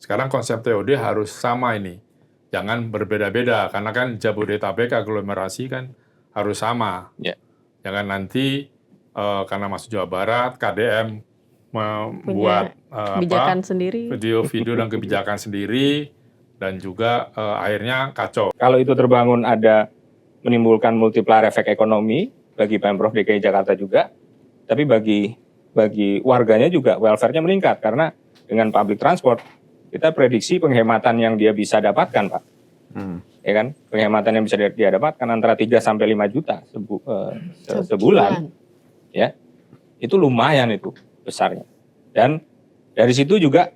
Sekarang konsep TOD harus sama ini. Jangan berbeda-beda, karena kan Jabodetabek aglomerasi kan harus sama. Ya. Jangan nanti karena masuk Jawa Barat, KDM membuat kebijakan sendiri, video dan kebijakan sendiri, dan juga akhirnya kacau. Kalau itu terbangun ada menimbulkan multiplier efek ekonomi bagi Pemprov DKI Jakarta juga, tapi bagi warganya juga welfare-nya meningkat karena dengan public transport kita prediksi penghematan yang dia bisa dapatkan, Pak. Ya kan? Penghematan yang bisa dia dapatkan antara 3 sampai 5 juta sebulan. Ya. Itu lumayan itu besarnya. Dan dari situ juga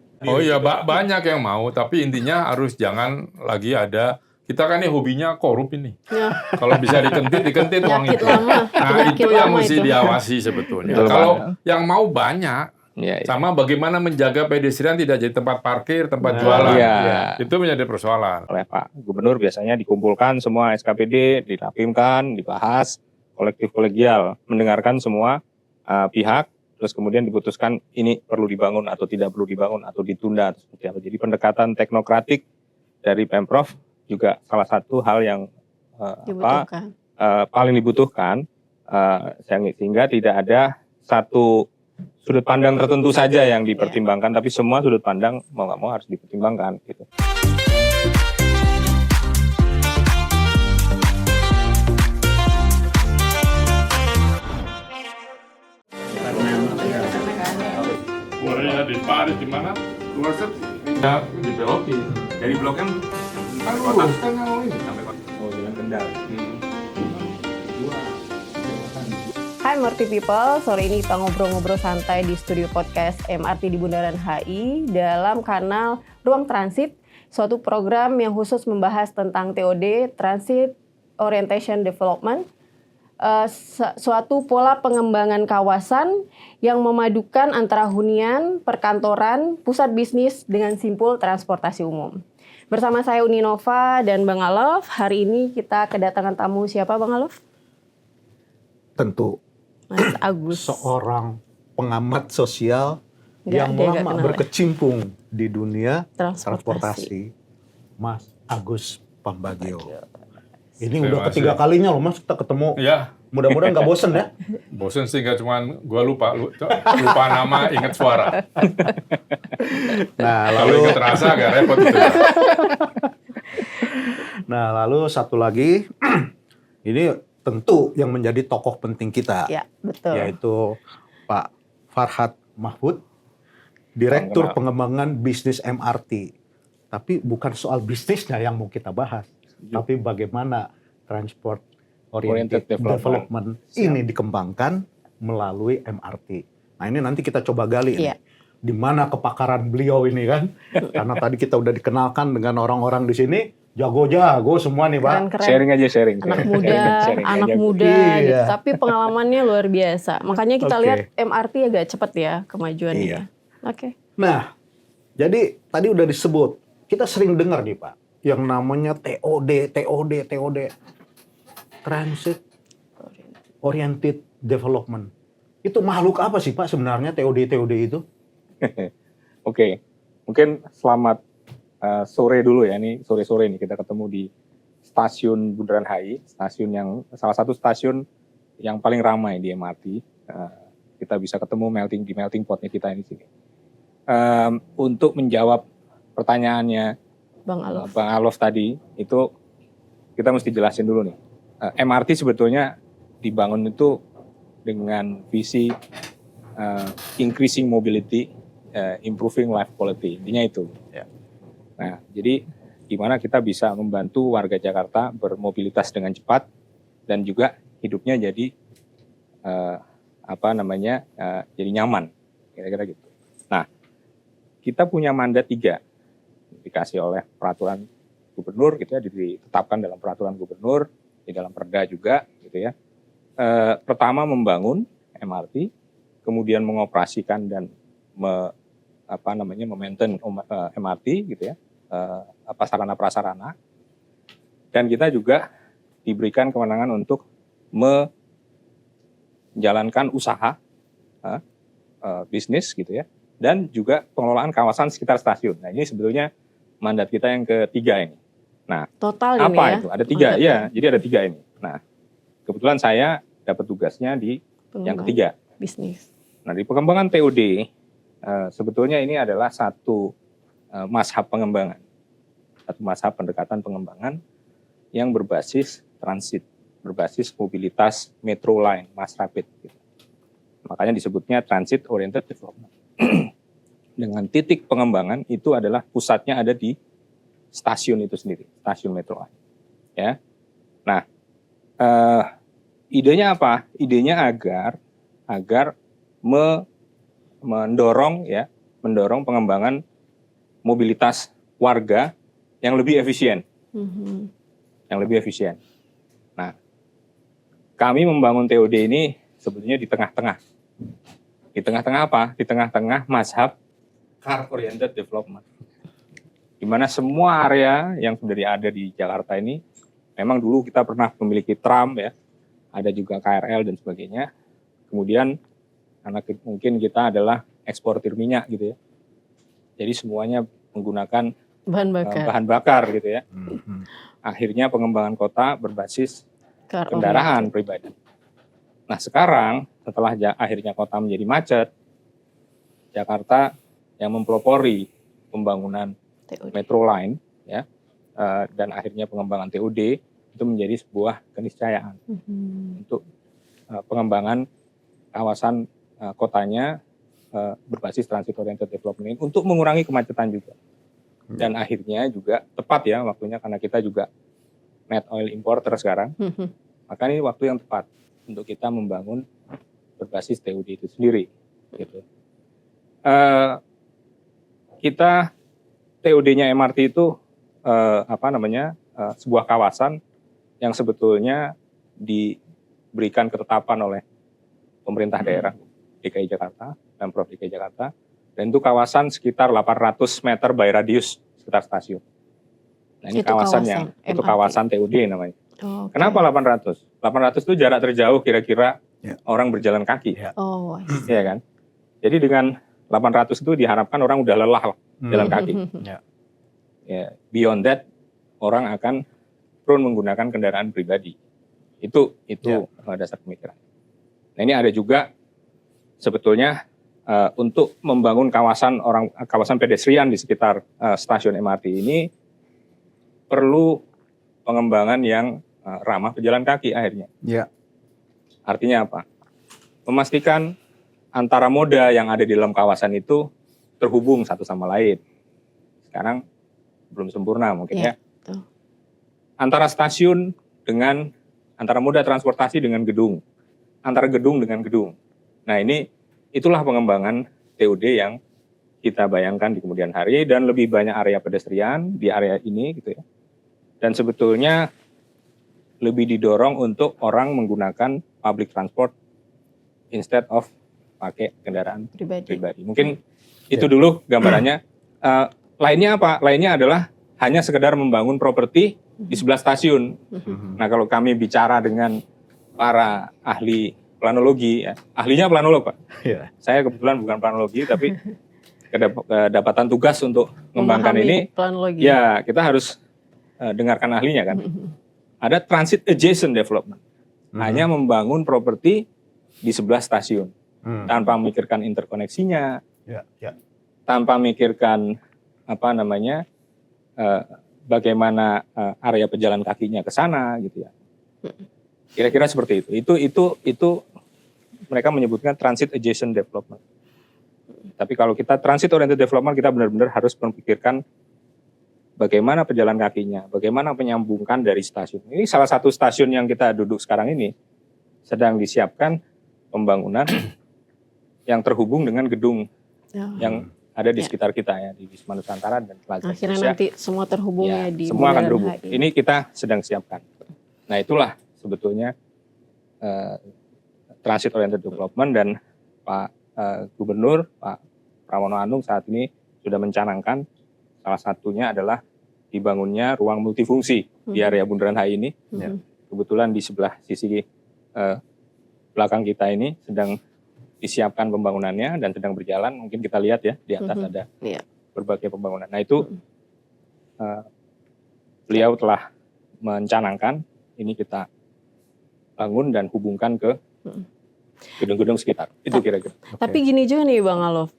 banyak yang mau, tapi intinya harus jangan lagi ada. Kita kan ini hobinya korup ini. Ya. Kalau bisa dikentit uang itu. Nah, itu yang mesti diawasi sebetulnya. Betul, kalau yang mau banyak, sama bagaimana menjaga pedestrian tidak jadi tempat parkir, tempat jualan. Itu menjadi persoalan. Oleh Pak Gubernur biasanya dikumpulkan semua SKPD, dirapimkan, dibahas, kolektif kolegial, mendengarkan semua pihak, terus kemudian diputuskan ini perlu dibangun atau tidak perlu dibangun atau ditunda atau seperti apa. Jadi pendekatan teknokratik dari Pemprov juga salah satu hal yang paling dibutuhkan sehingga tidak ada satu sudut pandang tertentu saja yang dipertimbangkan, tapi semua sudut pandang mau nggak mau harus dipertimbangkan gitu. Boleh di Paris di mana? Luar ya, dibelokin. Dari Blok M kota kan ini sampai kota. Oh, Jalan Kendal. Hai Murti People, sore ini kita ngobrol-ngobrol santai di studio podcast MRT di Bundaran HI dalam kanal Ruang Transit, suatu program yang khusus membahas tentang TOD, Transit Orientation Development, suatu pola pengembangan kawasan yang memadukan antara hunian, perkantoran, pusat bisnis dengan simpul transportasi umum. Bersama saya Uni Nova dan Bang Alof, hari ini kita kedatangan tamu siapa Bang Alof? Tentu Mas Agus, seorang pengamat sosial yang lama berkecimpung di dunia transportasi, Mas Agus Pambagio. Ini udah ketiga kalinya loh Mas kita ketemu. Ya. Mudah-mudahan nggak bosen ya? Bosen sih, nggak cuman gue lupa nama, ingat suara. Nah, kalau ingat rasa agak repot itu. Nah, lalu satu lagi, ini tentu yang menjadi tokoh penting kita, ya, betul. Yaitu Pak Farhad Mahfud, Direktur Pengembangan Bisnis MRT. Tapi bukan soal bisnisnya yang mau kita bahas, tapi bagaimana transport oriented development ini dikembangkan melalui MRT. Nah ini nanti kita coba gali nih, di mana kepakaran beliau ini kan, karena tadi kita udah dikenalkan dengan orang-orang di sini, jago-jago semua nih Pak. Sharing aja. Anak muda gitu. Tapi pengalamannya luar biasa. Makanya kita lihat MRT agak cepat ya kemajuannya. Nah, jadi tadi udah disebut, kita sering dengar nih Pak, yang namanya TOD. Transit Oriented Development. Itu makhluk apa sih Pak sebenarnya TOD itu? Oke. Mungkin selamat sore dulu ya. Ini sore-sore nih kita ketemu di stasiun Bundaran HI, salah satu stasiun yang paling ramai di MRT. Kita bisa ketemu di melting potnya kita ini sini. Untuk menjawab pertanyaannya Bang Alof tadi, itu kita mesti jelasin dulu nih. MRT sebetulnya dibangun itu dengan visi increasing mobility, improving life quality. Intinya itu. Ya. Nah, jadi gimana kita bisa membantu warga Jakarta bermobilitas dengan cepat dan juga hidupnya jadi jadi nyaman, kira-kira gitu. Nah, kita punya mandat 3 dikasih oleh peraturan gubernur, gitu ya, ditetapkan dalam peraturan gubernur. Di dalam perda juga gitu ya. Pertama membangun MRT, kemudian mengoperasikan dan memaintain MRT gitu ya. Sarana prasarana. Dan kita juga diberikan kewenangan untuk menjalankan usaha bisnis gitu ya dan juga pengelolaan kawasan sekitar stasiun. Nah, ini sebetulnya mandat kita yang ketiga ini. Nah, Total apa ini ya? itu? Ada 3, ya. Jadi ada 3 ini. Nah, kebetulan saya dapat tugasnya di yang ketiga. Bisnis. Nah, di pengembangan TOD, sebetulnya ini adalah satu mazhab pengembangan. Satu mazhab pendekatan pengembangan yang berbasis transit, berbasis mobilitas metro line, mass rapid. Gitu. Makanya disebutnya transit oriented development. Dengan titik pengembangan itu adalah pusatnya ada di stasiun itu sendiri, stasiun metro line. Ya. Nah, idenya apa? Idenya agar mendorong pengembangan mobilitas warga yang lebih efisien. Yang lebih efisien. Nah, kami membangun TOD ini sebetulnya di tengah-tengah. Di tengah-tengah apa? Di tengah-tengah mazhab car oriented development. Di mana semua area yang sudah ada di Jakarta ini, memang dulu kita pernah memiliki tram ya, ada juga KRL dan sebagainya. Kemudian karena mungkin kita adalah eksportir minyak gitu ya, jadi semuanya menggunakan bahan bakar gitu ya. Akhirnya pengembangan kota berbasis kendaraan pribadi. Nah sekarang setelah akhirnya kota menjadi macet, Jakarta yang mempelopori pembangunan TOD. metro line ya, dan akhirnya pengembangan TOD itu menjadi sebuah keniscayaan untuk pengembangan kawasan kotanya berbasis transit oriented development untuk mengurangi kemacetan juga. Dan akhirnya juga tepat ya waktunya karena kita juga net oil importer sekarang, maka ini waktu yang tepat untuk kita membangun berbasis TOD itu sendiri. Gitu. Kita TOD-nya MRT itu sebuah kawasan yang sebetulnya diberikan ketetapan oleh pemerintah daerah DKI Jakarta, Pemprov DKI Jakarta, dan itu kawasan sekitar 800 meter by radius sekitar stasiun. Nah ini itu kawasan TOD namanya. Oh, okay. Kenapa 800? 800 itu jarak terjauh kira-kira orang berjalan kaki. Iya kan? Jadi dengan 800 itu diharapkan orang udah lelah jalan kaki. Ya, beyond that orang akan prone menggunakan kendaraan pribadi. Itu dasar pemikiran. Nah ini ada juga sebetulnya untuk membangun kawasan pedestrian di sekitar stasiun MRT ini perlu pengembangan yang ramah pejalan kaki akhirnya. Artinya apa? Memastikan antara moda yang ada di dalam kawasan itu terhubung satu sama lain. Sekarang belum sempurna mungkin ya. Antara stasiun dengan antara moda transportasi dengan gedung, antara gedung dengan gedung. Nah itulah pengembangan TOD yang kita bayangkan di kemudian hari dan lebih banyak area pedestrian di area ini gitu ya. Dan sebetulnya lebih didorong untuk orang menggunakan public transport instead of pakai kendaraan pribadi. Mungkin itu dulu gambarannya. Lainnya apa? Lainnya adalah hanya sekedar membangun properti di sebelah stasiun. Nah kalau kami bicara dengan para ahli planologi, ya, ahlinya planolog Pak. Saya kebetulan bukan planologi, tapi kedapatan tugas untuk mengembangkan ini. Planologi. Ya kita harus dengarkan ahlinya kan. Ada transit adjacent development. Hanya membangun properti di sebelah stasiun. Tanpa memikirkan interkoneksinya, tanpa memikirkan bagaimana area pejalan kakinya ke sana gitu ya. Kira-kira seperti itu. Itu mereka menyebutkan transit adjacent development. Tapi kalau kita transit oriented development, kita benar-benar harus memikirkan bagaimana pejalan kakinya, bagaimana menyambungkan dari stasiun. Ini salah satu stasiun yang kita duduk sekarang ini sedang disiapkan pembangunan yang terhubung dengan gedung yang ada di sekitar kita ya, di Wisma Nusantara dan Plaza Indonesia. Akhirnya nanti semua terhubung ya di semua akan terhubung. Ini kita sedang siapkan. Nah itulah sebetulnya transit oriented development, dan Pak Gubernur Pak Pramono Anung saat ini sudah mencanangkan salah satunya adalah dibangunnya ruang multifungsi di area Bundaran HI ini. Kebetulan di sebelah sisi belakang kita ini sedang disiapkan pembangunannya dan sedang berjalan. Mungkin kita lihat ya di atas ada berbagai pembangunan. Nah itu beliau telah mencanangkan ini kita bangun dan hubungkan ke gedung-gedung sekitar. Itu kira-kira. Tapi gini juga nih Bang Alof,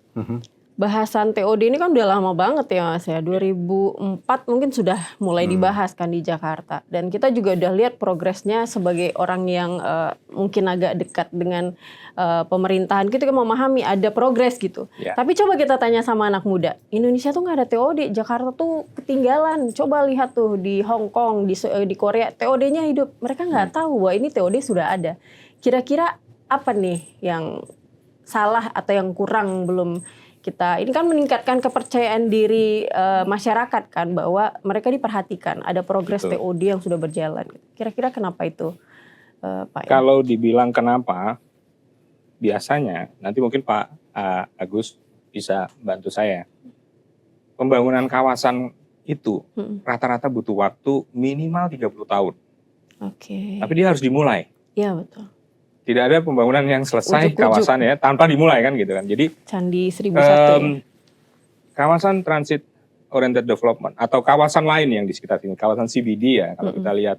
bahasan TOD ini kan udah lama banget ya Mas ya. 2004 mungkin sudah mulai dibahas kan di Jakarta. Dan kita juga udah lihat progresnya sebagai orang yang mungkin agak dekat dengan pemerintahan. Kita kan memahami ada progres gitu. Ya. Tapi coba kita tanya sama anak muda. Indonesia tuh nggak ada TOD. Jakarta tuh ketinggalan. Coba lihat tuh di Hong Kong, di Korea. TOD-nya hidup. Mereka nggak tahu bahwa ini TOD sudah ada. Kira-kira apa nih yang salah atau yang kurang belum kita, ini kan meningkatkan kepercayaan diri masyarakat kan bahwa mereka diperhatikan, ada progres TOD yang sudah berjalan. Kira-kira kenapa itu, Pak? Kalau dibilang kenapa, biasanya nanti mungkin Pak Agus bisa bantu saya. Pembangunan kawasan itu rata-rata butuh waktu minimal 30 tahun. Oke. Tapi dia harus dimulai. Iya betul. Tidak ada pembangunan yang selesai Ujuk-ujuk. kawasan ya tanpa dimulai kan gitu kan. Jadi Candi 1001 ya? kawasan transit oriented development atau kawasan lain yang di sekitar sini, kawasan CBD ya kalau kita lihat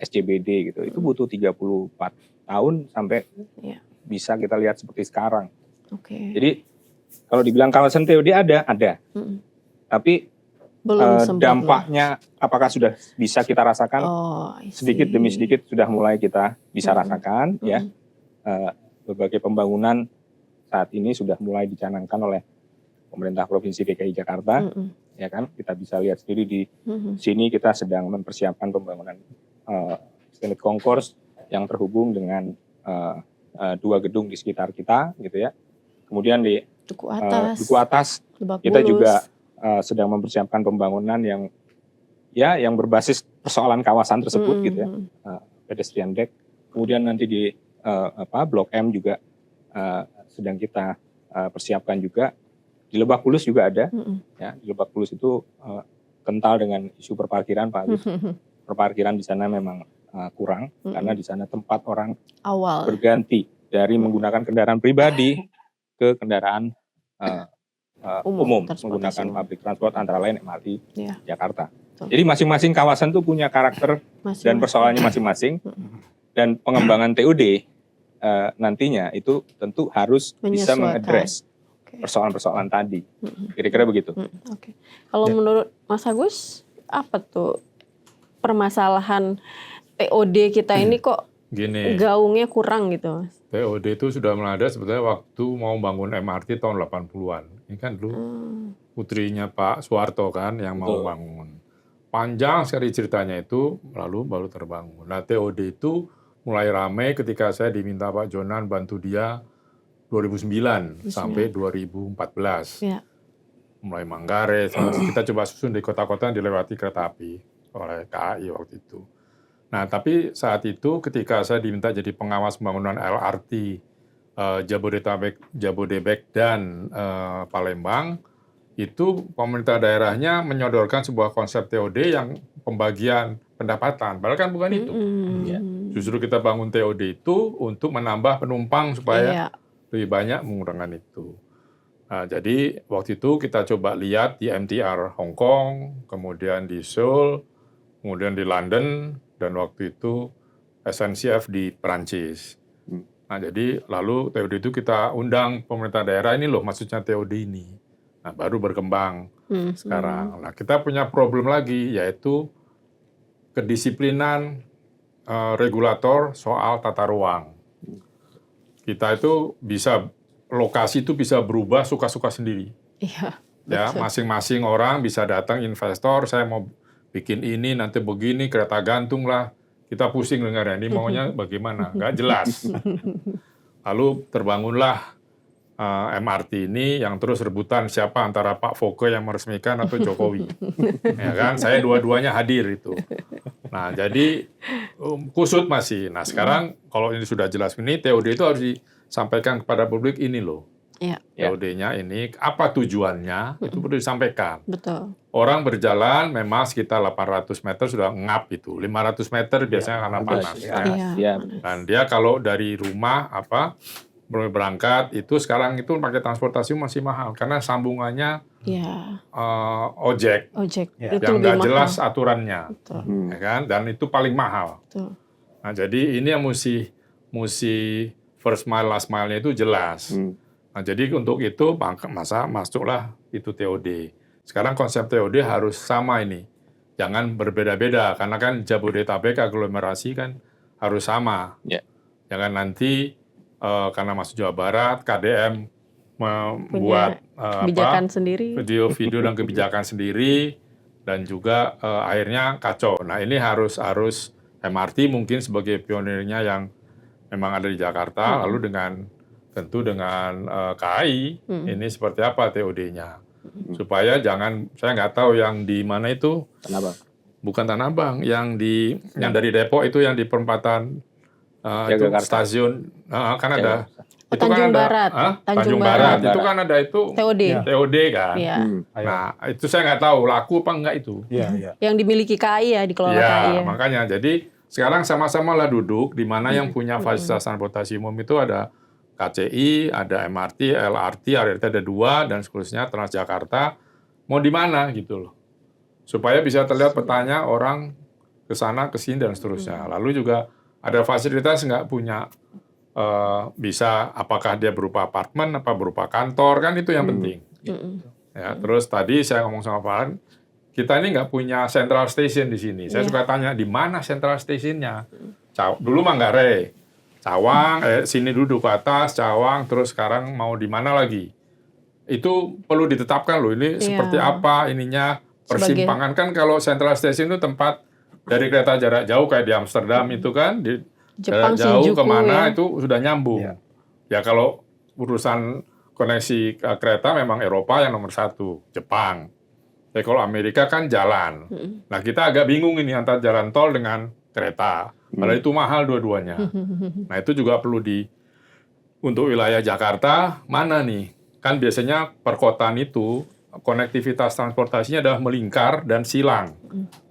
SCBD gitu, itu butuh 34 tahun sampai bisa kita lihat seperti sekarang. Oke. Jadi kalau dibilang kawasan TOD ada. Tapi Belum dampaknya apakah sudah bisa kita rasakan? Sedikit demi sedikit sudah mulai kita bisa rasakan ya. Berbagai pembangunan saat ini sudah mulai dicanangkan oleh pemerintah Provinsi DKI Jakarta, ya kan? Kita bisa lihat sendiri di sini kita sedang mempersiapkan pembangunan Extended Concourse yang terhubung dengan 2 gedung di sekitar kita, gitu ya. Kemudian di Duku Atas kita juga sedang mempersiapkan pembangunan yang berbasis persoalan kawasan tersebut, gitu ya, pedestrian deck. Kemudian nanti di Blok M juga sedang kita persiapkan juga. Di Lebak Bulus juga ada, ya. Di Lebak Bulus itu kental dengan isu perparkiran, Pak Agus. Perparkiran di sana memang kurang karena di sana tempat orang berganti dari menggunakan kendaraan pribadi ke kendaraan umum menggunakan public transport antara lain MRT Jakarta. Jadi masing-masing kawasan tuh punya karakter dan persoalannya masing-masing. Dan pengembangan TOD nantinya itu tentu harus bisa mengadres persoalan-persoalan tadi. Kira-kira begitu. Oke. Kalau menurut Mas Agus, apa tuh permasalahan TOD kita ini kok gaungnya kurang gitu, Mas? TOD itu sudah melanda sebetulnya waktu mau bangun MRT tahun 80-an. Ini kan dulu putrinya Pak Soeharto kan yang mau bangun. Panjang sekali ceritanya itu, lalu baru terbangun. Nah TOD itu mulai ramai ketika saya diminta Pak Jonan bantu dia 2009 sampai 2014. Ya. Mulai Manggarai, kita coba susun di kota-kota yang dilewati kereta api oleh KAI waktu itu. Nah, tapi saat itu ketika saya diminta jadi pengawas pembangunan LRT Jabodebek dan Palembang, itu pemerintah daerahnya menyodorkan sebuah konsep TOD yang pembagian pendapatan. Padahal kan bukan itu. Justru kita bangun TOD itu untuk menambah penumpang supaya lebih banyak menggunakan itu. Nah, jadi waktu itu kita coba lihat di MTR Hong Kong, kemudian di Seoul, kemudian di London, dan waktu itu SNCF di Perancis. Nah, jadi lalu TOD itu kita undang pemerintah daerah, ini loh maksudnya TOD ini. Nah, baru berkembang sekarang. Nah, kita punya problem lagi, yaitu kedisiplinan regulator soal tata ruang. Kita itu bisa, lokasi itu bisa berubah suka-suka sendiri. Iya. Ya, masing-masing orang bisa datang investor, saya mau bikin ini, nanti begini, kereta gantung lah. Kita pusing dengarnya, ini maunya bagaimana, nggak jelas. Lalu terbangunlah MRT ini yang terus rebutan siapa antara Pak Foke yang meresmikan atau Jokowi. Ya kan, saya dua-duanya hadir itu. Nah, jadi kusut masih. Nah, sekarang kalau ini sudah jelas ini, TOD itu harus disampaikan kepada publik ini loh. TOD-nya ini, apa tujuannya, itu perlu disampaikan. Betul. Orang berjalan memang sekitar 800 meter sudah ngap itu. 500 meter biasanya karena panas. Dan dia kalau dari rumah berangkat itu sekarang itu pakai transportasi masih mahal karena sambungannya Iya. ojek Itu Ya. yang lebih nggak mahal. jelas aturannya, Betul. ya kan? Dan itu paling mahal. Betul. Nah, jadi ini yang mesti first mile, last mile-nya itu jelas. Nah, jadi untuk itu masuklah itu TOD. Sekarang konsep TOD harus sama ini. Jangan berbeda-beda, karena kan Jabodetabek aglomerasi kan harus sama. Ya. Jangan nanti karena masuk Jawa Barat, KDM membuat Kebijakan sendiri. video dan kebijakan sendiri, dan juga akhirnya kacau. Nah, ini harus MRT mungkin sebagai pionirnya yang memang ada di Jakarta, lalu tentu dengan KAI, ini seperti apa TOD-nya. Supaya saya nggak tahu yang di mana itu, Tanah Abang. bukan Tanah Abang, yang dari Depok itu yang di perempatan itu Jagakarsa. stasiun, kan ada. Oh, Tanjung Barat. Tanjung Barat. Itu kan ada itu TOD. TOD kan. Iya. Nah, itu saya nggak tahu laku apa enggak itu. Iya. Yang dimiliki KAI ya, dikelola KAI ya. Makanya jadi sekarang sama-sama lah duduk di mana yang punya fasilitas transportasi umum itu ada KCI, ada MRT, LRT, ada 2 dan seterusnya, Transjakarta. Mau di mana gitu loh. Supaya bisa terlihat petanya orang ke sana, ke sini dan seterusnya. Lalu juga ada fasilitas nggak punya bisa apakah dia berupa apartemen apa berupa kantor, kan itu yang penting. Ya, terus tadi saya ngomong sama Pak Alan, kita ini nggak punya central station di sini. Saya suka tanya di mana central stationnya. Dulu Manggarai, Cawang, sini dulu ke atas, Cawang, terus sekarang mau di mana lagi? Itu perlu ditetapkan loh. Ini seperti apa ininya persimpangan kan kalau central station itu tempat dari kereta jarak jauh kayak di Amsterdam itu kan di Jepang, jauh Shinjuku kemana ya. itu sudah nyambung. Ya kalau urusan koneksi kereta memang Eropa yang nomor 1, Jepang. Ya kalau Amerika kan jalan. Nah kita agak bingung ini antara jalan tol dengan kereta. Padahal itu mahal dua-duanya. Nah itu juga perlu untuk wilayah Jakarta mana nih? Kan biasanya perkotaan itu konektivitas transportasinya adalah melingkar dan silang.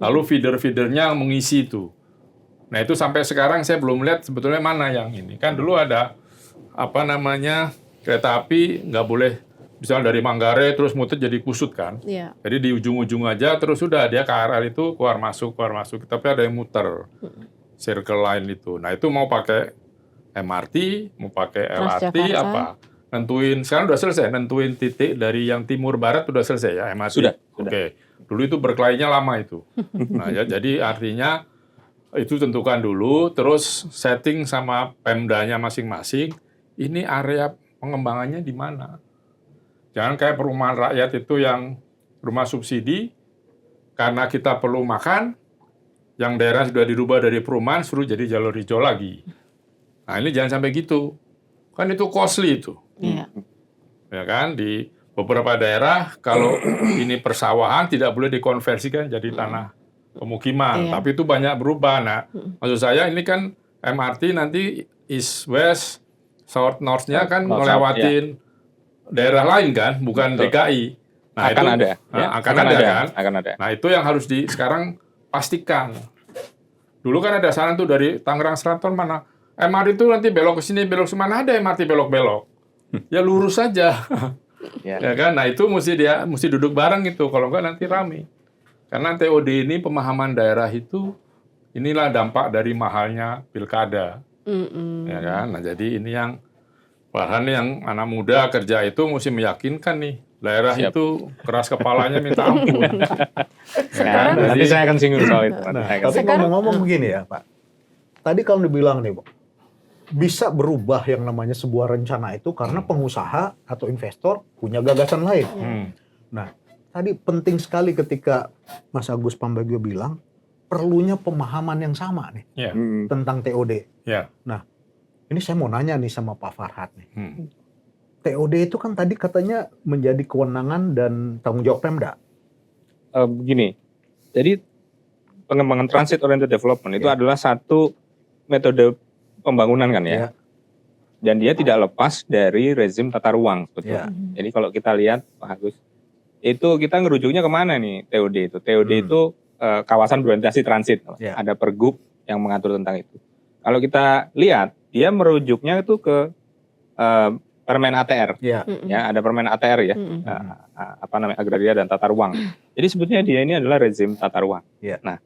Lalu feeder-feedernya mengisi itu. Nah itu sampai sekarang saya belum lihat sebetulnya mana yang ini. Kan dulu ada kereta api nggak boleh misalnya dari Manggarai terus muter jadi kusut kan. Iya. Jadi di ujung-ujung aja terus sudah dia KRL itu keluar masuk. Tapi ada yang muter circle line itu. Nah itu mau pakai MRT, mau pakai LRT Transjakarta. apa? Nentuin sekarang udah selesai. Nentuin titik dari yang timur barat udah selesai ya MRT. Sudah. Oke. Dulu itu berkelainya lama itu. Nah ya, jadi artinya itu tentukan dulu, terus setting sama Pemdanya masing-masing, ini area pengembangannya di mana. Jangan kayak perumahan rakyat itu yang rumah subsidi, karena kita perlu makan, yang daerah sudah dirubah dari perumahan, suruh jadi jalur hijau lagi. Nah ini jangan sampai gitu. Kan itu costly itu. Iya. Ya kan, di beberapa daerah, kalau ini persawahan tidak boleh dikonversikan jadi tanah pemukiman, tapi itu banyak berubah. Nah, maksud saya ini kan MRT nanti east west, south north-nya kan ngelewatin daerah lain kan, bukan DKI. Nah, akan itu ada. akan ada kan. Akan ada. Nah, itu yang harus sekarang pastikan. Dulu kan ada saran tuh dari Tangerang Selatan mana MRT itu nanti belok ke sini, belok ke mana ada MRT belok-belok. Ya lurus saja. Ya kan? Nah, itu mesti duduk bareng itu, kalau enggak nanti rame. Karena TOD ini pemahaman daerah itu inilah dampak dari mahalnya pilkada, ya kan? Nah jadi ini yang bahan yang anak muda kerja itu mesti meyakinkan nih daerah itu keras kepalanya minta ampun. Sekarang, nanti saya akan singgung soal itu. Tapi ngomong-ngomong begini ya Pak, tadi kalau dibilang nih Pak, bisa berubah yang namanya sebuah rencana itu karena pengusaha atau investor punya gagasan lain. Nah, tadi penting sekali ketika Mas Agus Pambagio bilang perlunya pemahaman yang sama nih tentang TOD. Nah, ini saya mau nanya nih sama Pak Farhad nih. TOD itu kan tadi katanya menjadi kewenangan dan tanggung jawab Pemda. Begini, jadi pengembangan transit oriented development itu adalah satu metode pembangunan kan ya. Dan dia tidak lepas dari rezim tata ruang sebetulnya. Jadi kalau kita lihat Pak Agus, itu kita ngerujuknya kemana nih TOD itu? TOD itu kawasan berorientasi transit. Ada pergub yang mengatur tentang itu. Kalau kita lihat, dia merujuknya itu ke Permen ATR. Ya. Ya, ada Permen ATR ya. Apa namanya, agraria dan tata ruang. Jadi sebetulnya dia ini adalah rezim tata ruang. Ya. Nah,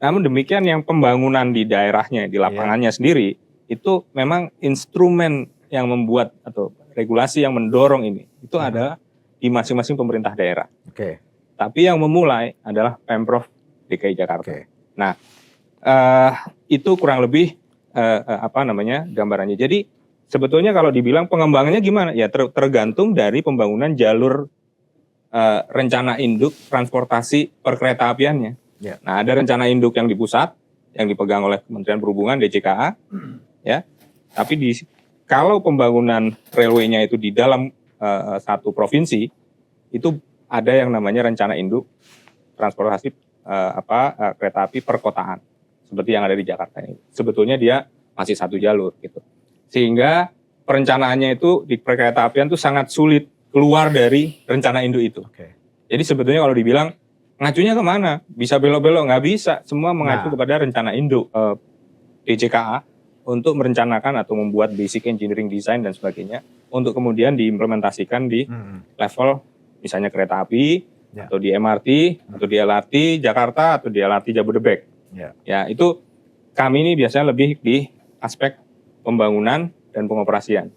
namun demikian yang pembangunan di daerahnya, di lapangannya sendiri, itu memang instrumen yang membuat atau regulasi yang mendorong ini, itu adalah di masing-masing pemerintah daerah. Oke. Tapi yang memulai adalah Pemprov DKI Jakarta. Oke. Nah, itu kurang lebih gambarannya. Jadi sebetulnya kalau dibilang pengembangannya gimana? Ya tergantung dari pembangunan jalur rencana induk transportasi perkeretaapiannya. Ya. Nah, ada rencana induk yang di pusat yang dipegang oleh Kementerian Perhubungan DJKA, ya. Tapi kalau pembangunan railway-nya itu di dalam satu provinsi, itu ada yang namanya rencana induk transportasi kereta api perkotaan, seperti yang ada di Jakarta ini. Sebetulnya dia masih satu jalur gitu. Sehingga perencanaannya itu di perkeretaapian itu sangat sulit keluar dari rencana induk itu. Oke. Jadi sebetulnya kalau dibilang ngacunya kemana? Bisa belok-belok? Nggak bisa. Semua mengacu kepada rencana induk DJKA untuk merencanakan atau membuat basic engineering design dan sebagainya untuk kemudian diimplementasikan di level misalnya kereta api atau di MRT atau di LRT Jakarta atau di LRT Jabodebek. Ya, itu kami ini biasanya lebih di aspek pembangunan dan pengoperasian.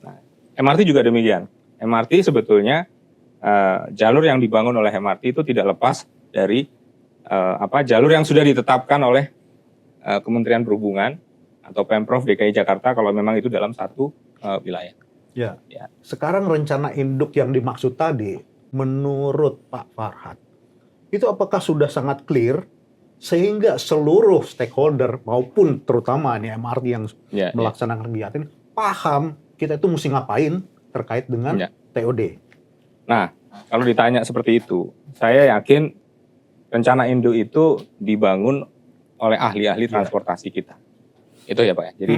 Nah, MRT juga demikian. MRT sebetulnya jalur yang dibangun oleh MRT itu tidak lepas dari jalur yang sudah ditetapkan oleh Kementerian Perhubungan atau Pemprov DKI Jakarta kalau memang itu dalam satu wilayah. Ya. Sekarang rencana induk yang dimaksud tadi, menurut Pak Farhad, itu apakah sudah sangat clear sehingga seluruh stakeholder maupun terutama nih MRT yang melaksanakan kegiatan paham kita itu mesti ngapain terkait dengan TOD? Nah, kalau ditanya seperti itu, saya yakin rencana induk itu dibangun oleh ahli-ahli transportasi kita. Itu ya Pak ya. Jadi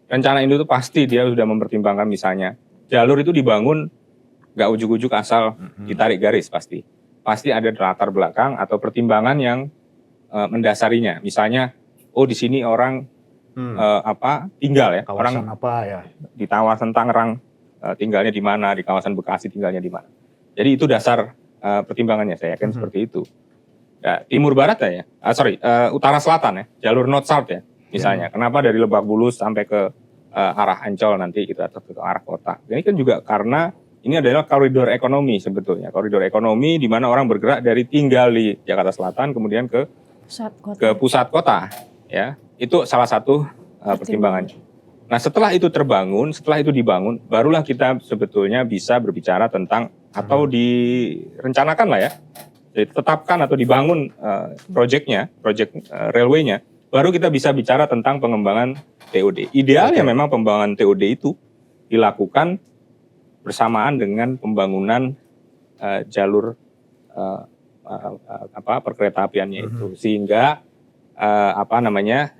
rencana induk itu pasti dia sudah mempertimbangkan misalnya jalur itu dibangun nggak ujuk-ujuk asal ditarik garis pasti. Pasti ada latar belakang atau pertimbangan yang mendasarinya. Misalnya, di sini orang tinggal ya. Kawasan orang apa ya? Di kawasan Tangerang tinggalnya di mana, di kawasan Bekasi tinggalnya di mana. Jadi itu dasar pertimbangannya, saya yakin seperti itu. Ya, timur barat ya, utara selatan ya, jalur north south ya, misalnya. Kenapa dari Lebak Bulus sampai ke arah Ancol nanti gitu atau ke arah kota? Ini kan juga karena ini adalah koridor ekonomi sebetulnya, koridor ekonomi di mana orang bergerak dari tinggal di Jakarta Selatan kemudian ke pusat kota, ya. Itu salah satu pertimbangannya. Nah, setelah itu dibangun, barulah kita sebetulnya bisa berbicara tentang atau direncanakan lah ya, ditetapkan atau dibangun project railway-nya, baru kita bisa bicara tentang pengembangan TOD. Idealnya memang pembangunan TOD itu dilakukan bersamaan dengan pembangunan jalur perkeretaapiannya itu, sehingga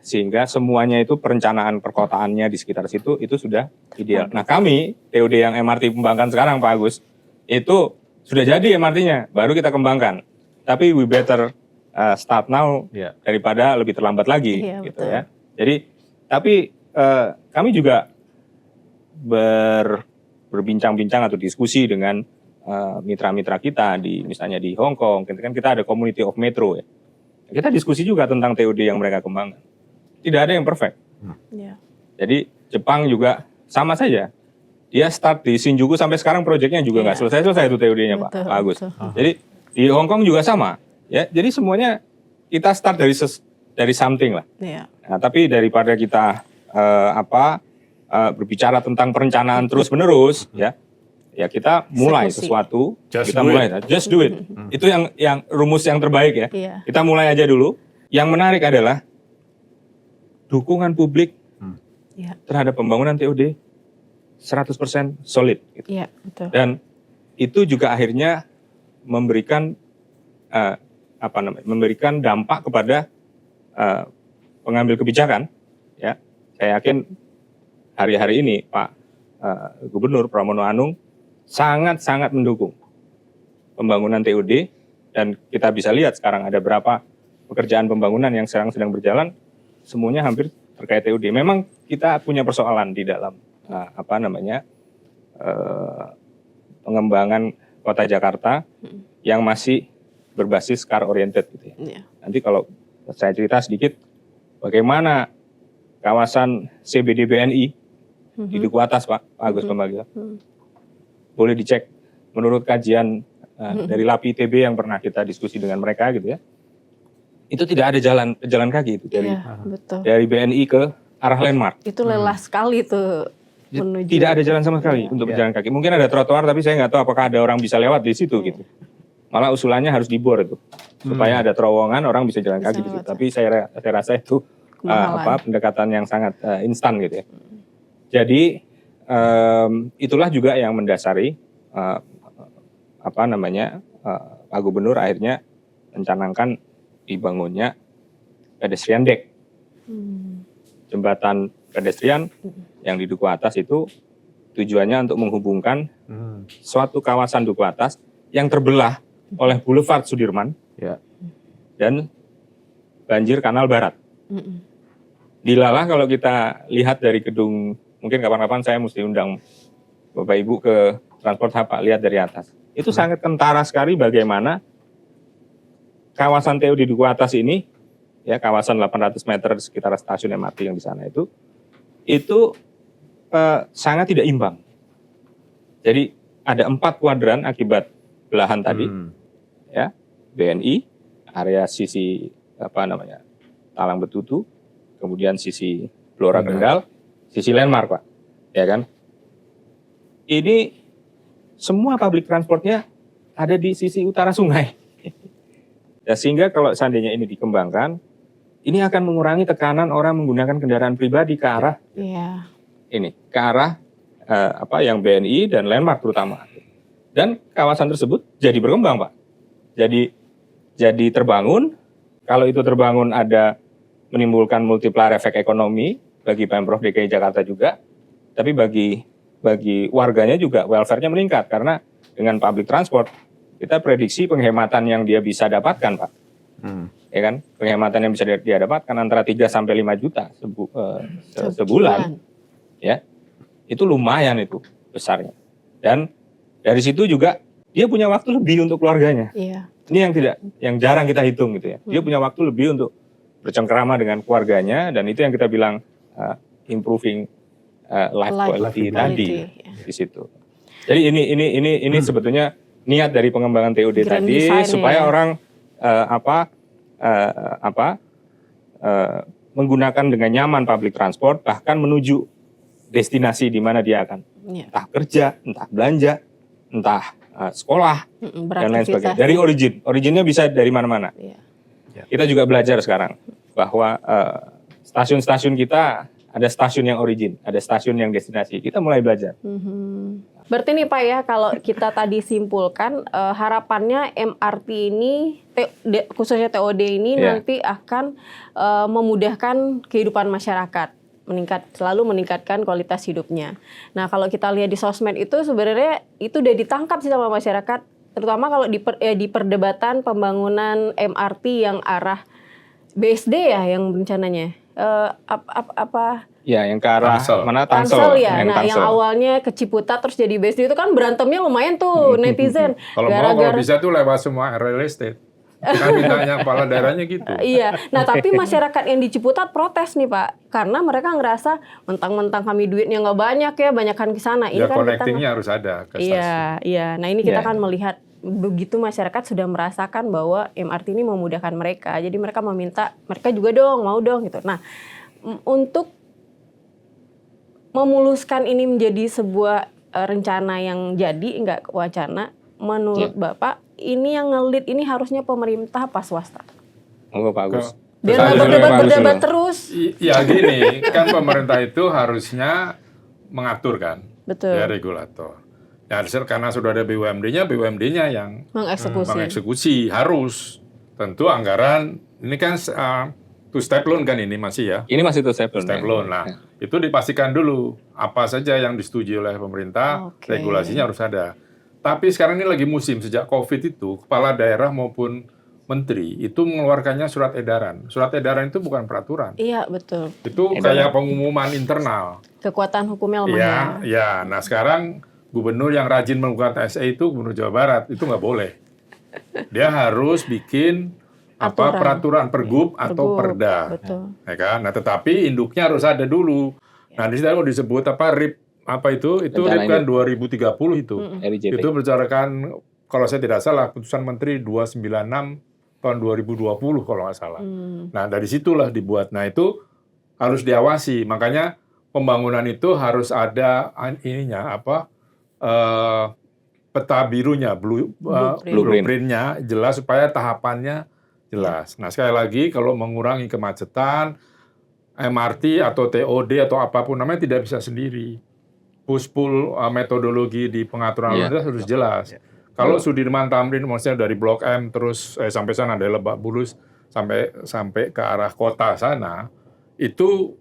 sehingga semuanya itu perencanaan perkotaannya di sekitar situ itu sudah ideal. Nah, kami TOD yang MRT kembangkan sekarang Pak Agus itu sudah jadi MRT-nya, baru kita kembangkan. Tapi we better start now daripada lebih terlambat lagi, gitu ya. Jadi, tapi kami juga berbincang-bincang atau diskusi dengan mitra-mitra kita misalnya di Hong Kong. Kan kita ada Community of Metro ya. Kita diskusi juga tentang TOD yang mereka kembangkan. Tidak ada yang perfect. Jadi Jepang juga sama saja. Dia start di Shinjuku sampai sekarang proyeknya juga nggak selesai itu TOD-nya Pak Agus. Jadi di Hong Kong juga sama. Ya, jadi semuanya kita start dari something lah. Nah, tapi daripada kita berbicara tentang perencanaan terus-menerus, ya kita mulai sesuatu, just do it. Itu yang rumus yang terbaik ya. Kita mulai aja dulu. Yang menarik adalah dukungan publik terhadap pembangunan TOD 100% solid. Gitu. Betul. Dan itu juga akhirnya memberikan memberikan dampak kepada pengambil kebijakan. Ya, saya yakin hari-hari ini Pak Gubernur Pramono Anung sangat-sangat mendukung pembangunan TOD, dan kita bisa lihat sekarang ada berapa pekerjaan pembangunan yang sekarang sedang berjalan, semuanya hampir terkait TOD. Memang kita punya persoalan di dalam pengembangan kota Jakarta yang masih berbasis car oriented gitu ya. Iya. Nanti kalau saya cerita sedikit bagaimana kawasan CBD BNI di Duku Atas Pak Agus Pambagio. Boleh dicek menurut kajian dari LAPI ITB yang pernah kita diskusi dengan mereka gitu ya. Itu tidak ada jalan kaki itu betul. dari BNI ke arah landmark. Itu lelah sekali tuh menuju. Tidak ada jalan sama sekali untuk berjalan kaki. Mungkin ada trotoar tapi saya nggak tahu apakah ada orang bisa lewat di situ gitu. Malah usulannya harus dibor itu supaya ada terowongan orang bisa jalan kaki di situ. Tapi saya rasa itu pendekatan yang sangat instan gitu ya. Jadi itulah juga yang mendasari Pak Gubernur akhirnya mencanangkan dibangunnya pedestrian deck. Jembatan pedestrian yang di Duku Atas itu tujuannya untuk menghubungkan suatu kawasan Duku Atas yang terbelah oleh Boulevard Sudirman dan banjir Kanal Barat. Dilalah kalau kita lihat dari gedung, mungkin kapan-kapan saya mesti undang Bapak Ibu ke Transport Hub, lihat dari atas. Itu sangat kentara sekali bagaimana kawasan TU di Duku Atas ini, ya kawasan 800 meter sekitar stasiun MRT yang di sana itu sangat tidak imbang. Jadi ada 4 kuadran akibat belahan tadi, ya BNI, area sisi Talang Betutu, kemudian sisi Blora Kendal, sisi landmark Pak, ya kan? Ini semua public transportnya ada di sisi utara sungai. Ya, sehingga kalau seandainya ini dikembangkan, ini akan mengurangi tekanan orang menggunakan kendaraan pribadi ke arah ke arah yang BNI dan landmark terutama. Dan kawasan tersebut jadi berkembang Pak. Jadi terbangun. Kalau itu terbangun ada menimbulkan multiplier efek ekonomi bagi Pemprov DKI Jakarta juga. Tapi bagi warganya juga welfare-nya meningkat karena dengan public transport kita prediksi penghematan yang dia bisa dapatkan Pak. Ya kan? Penghematan yang bisa dia dapatkan antara 3 sampai 5 juta sebulan. Ya. Itu lumayan itu besarnya. Dan dari situ juga dia punya waktu lebih untuk keluarganya. Iya. Ini yang jarang kita hitung gitu ya. Dia punya waktu lebih untuk bercengkerama dengan keluarganya dan itu yang kita bilang improving life quality tadi di situ. Jadi ini sebetulnya niat dari pengembangan TOD tadi supaya orang menggunakan dengan nyaman public transport bahkan menuju destinasi di mana dia akan entah kerja, entah belanja, entah sekolah dan lain sebagainya. Dari originnya bisa dari mana-mana. Kita juga belajar sekarang bahwa stasiun-stasiun kita ada stasiun yang origin, ada stasiun yang destinasi. Kita mulai belajar. Berarti nih Pak ya, kalau kita tadi simpulkan harapannya MRT ini, khususnya TOD ini nanti akan memudahkan kehidupan masyarakat, selalu meningkatkan kualitas hidupnya. Nah kalau kita lihat di sosmed itu sebenarnya itu udah ditangkap sih sama masyarakat, terutama kalau di perdebatan pembangunan MRT yang arah BSD ya yang rencananya. Ya, yang ke arah mana Tangsel ya. Yang awalnya ke Ciputat terus jadi BSD itu kan berantemnya lumayan tuh netizen. Kalau bisa tuh lewat semua real estate. Kan mintanya kepala daerahnya gitu. Iya. Nah, tapi masyarakat yang di Ciputat protes nih, Pak. Karena mereka ngerasa mentang-mentang kami duitnya nggak banyak ya, banyakan ke sana. Ya, kan connecting-nya harus ada ke stasiun. Iya. Nah, ini kita kan melihat begitu masyarakat sudah merasakan bahwa MRT ini memudahkan mereka. Jadi mereka meminta, mereka juga mau dong gitu. Nah, untuk memuluskan ini menjadi sebuah rencana yang jadi, enggak wacana, menurut Bapak, ini yang ngelit ini harusnya pemerintah apa swasta? Bagus. Biar berdebat terus. Ya gini, kan pemerintah itu harusnya mengatur kan. Betul. Ya regulator. Ya, karena sudah ada BUMD-nya yang mengeksekusi harus. Tentu anggaran ini kan two step loan kan ini masih ya. Ini masih two step loan. Step loan. Nah, itu dipastikan dulu apa saja yang disetujui oleh pemerintah, regulasinya harus ada. Tapi sekarang ini lagi musim sejak Covid itu kepala daerah maupun menteri itu mengeluarkannya surat edaran. Surat edaran itu bukan peraturan. Iya, betul. Itu kayak pengumuman internal. Kekuatan hukumnya lemah ya. Ya. Nah sekarang gubernur yang rajin melakukan TSE itu gubernur Jawa Barat itu nggak boleh. Dia harus bikin peraturan pergub atau perda. Betul. Ya kan? Nah tetapi induknya harus ada dulu. Nah di situ disebut RIP itu RIP kan 2030 itu. RIJP. Itu bicarakan kalau saya tidak salah putusan Menteri 296 tahun 2020 kalau nggak salah. Nah dari situlah dibuat. Nah itu harus diawasi. Makanya pembangunan itu harus ada peta birunya, blueprint-nya jelas supaya tahapannya jelas. Nah sekali lagi kalau mengurangi kemacetan, MRT atau TOD atau apapun namanya tidak bisa sendiri. Push-pull metodologi di pengaturan lalu lintas harus jelas. Kalau Sudirman Tamrin, maksudnya dari Blok M terus sampai sana dari Lebak Bulus sampai ke arah kota sana, itu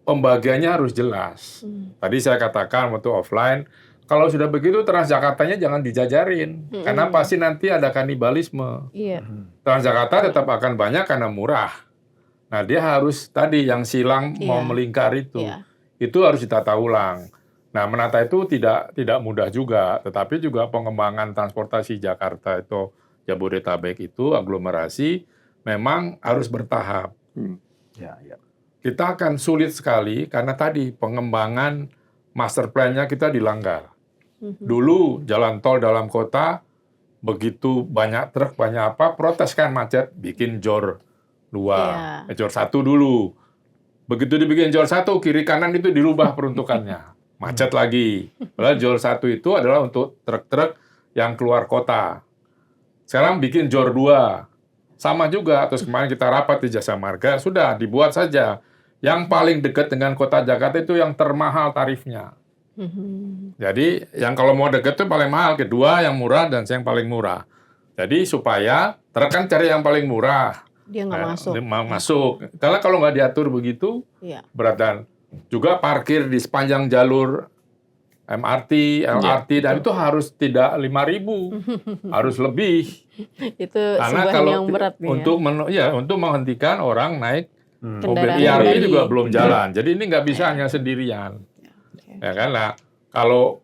pembagiannya harus jelas. Tadi saya katakan waktu offline, kalau sudah begitu Transjakartanya jangan dijajarin, karena pasti nanti ada kanibalisme. Iya. Transjakarta tetap akan banyak karena murah. Nah dia harus tadi yang silang mau melingkar itu harus ditata ulang. Nah, menata itu tidak mudah juga, tetapi juga pengembangan transportasi Jakarta itu Jabodetabek itu aglomerasi memang harus bertahap. Kita akan sulit sekali karena tadi pengembangan master plan-nya kita dilanggar. Dulu jalan tol dalam kota begitu banyak truk, banyak protes kan macet, bikin jor 2, jor 1 dulu. Begitu dibikin jor 1, kiri kanan itu dirubah peruntukannya. Macet lagi. Padahal jor 1 itu adalah untuk truk-truk yang keluar kota. Sekarang bikin jor 2. Sama juga. Terus kemarin kita rapat di Jasa Marga, sudah dibuat saja. Yang paling dekat dengan kota Jakarta itu yang termahal tarifnya. Jadi yang kalau mau dekat itu paling mahal, kedua yang murah dan yang paling murah. Jadi supaya truk kan cari yang paling murah. Dia nggak masuk. Masuk. Karena kalau nggak diatur begitu, beratan. Juga parkir di sepanjang jalur MRT, LRT, dan itu harus tidak 5.000, harus lebih. Itu karena sebuah kalau yang berat nih untuk menghentikan orang naik mobil IRP juga belum jalan. Jadi ini nggak bisa hanya sendirian. Ya kan? Nah, kalau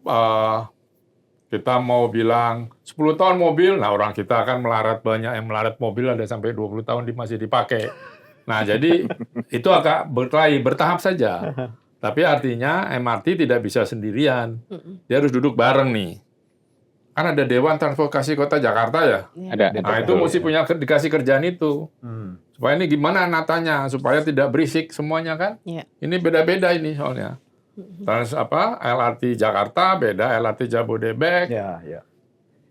kita mau bilang 10 tahun mobil, nah orang kita akan melarat, banyak yang melarat mobil ada sampai 20 tahun masih dipakai. Nah, jadi itu agak bertahap saja. Tapi artinya MRT tidak bisa sendirian. Dia harus duduk bareng nih. Kan ada Dewan Transportasi Kota Jakarta ya? Ada. Nah, itu mesti dikasih kerjaan itu. Supaya ini gimana natanya, supaya tidak berisik semuanya kan? Ini beda-beda ini soalnya. LRT Jakarta beda, LRT Jabodebek.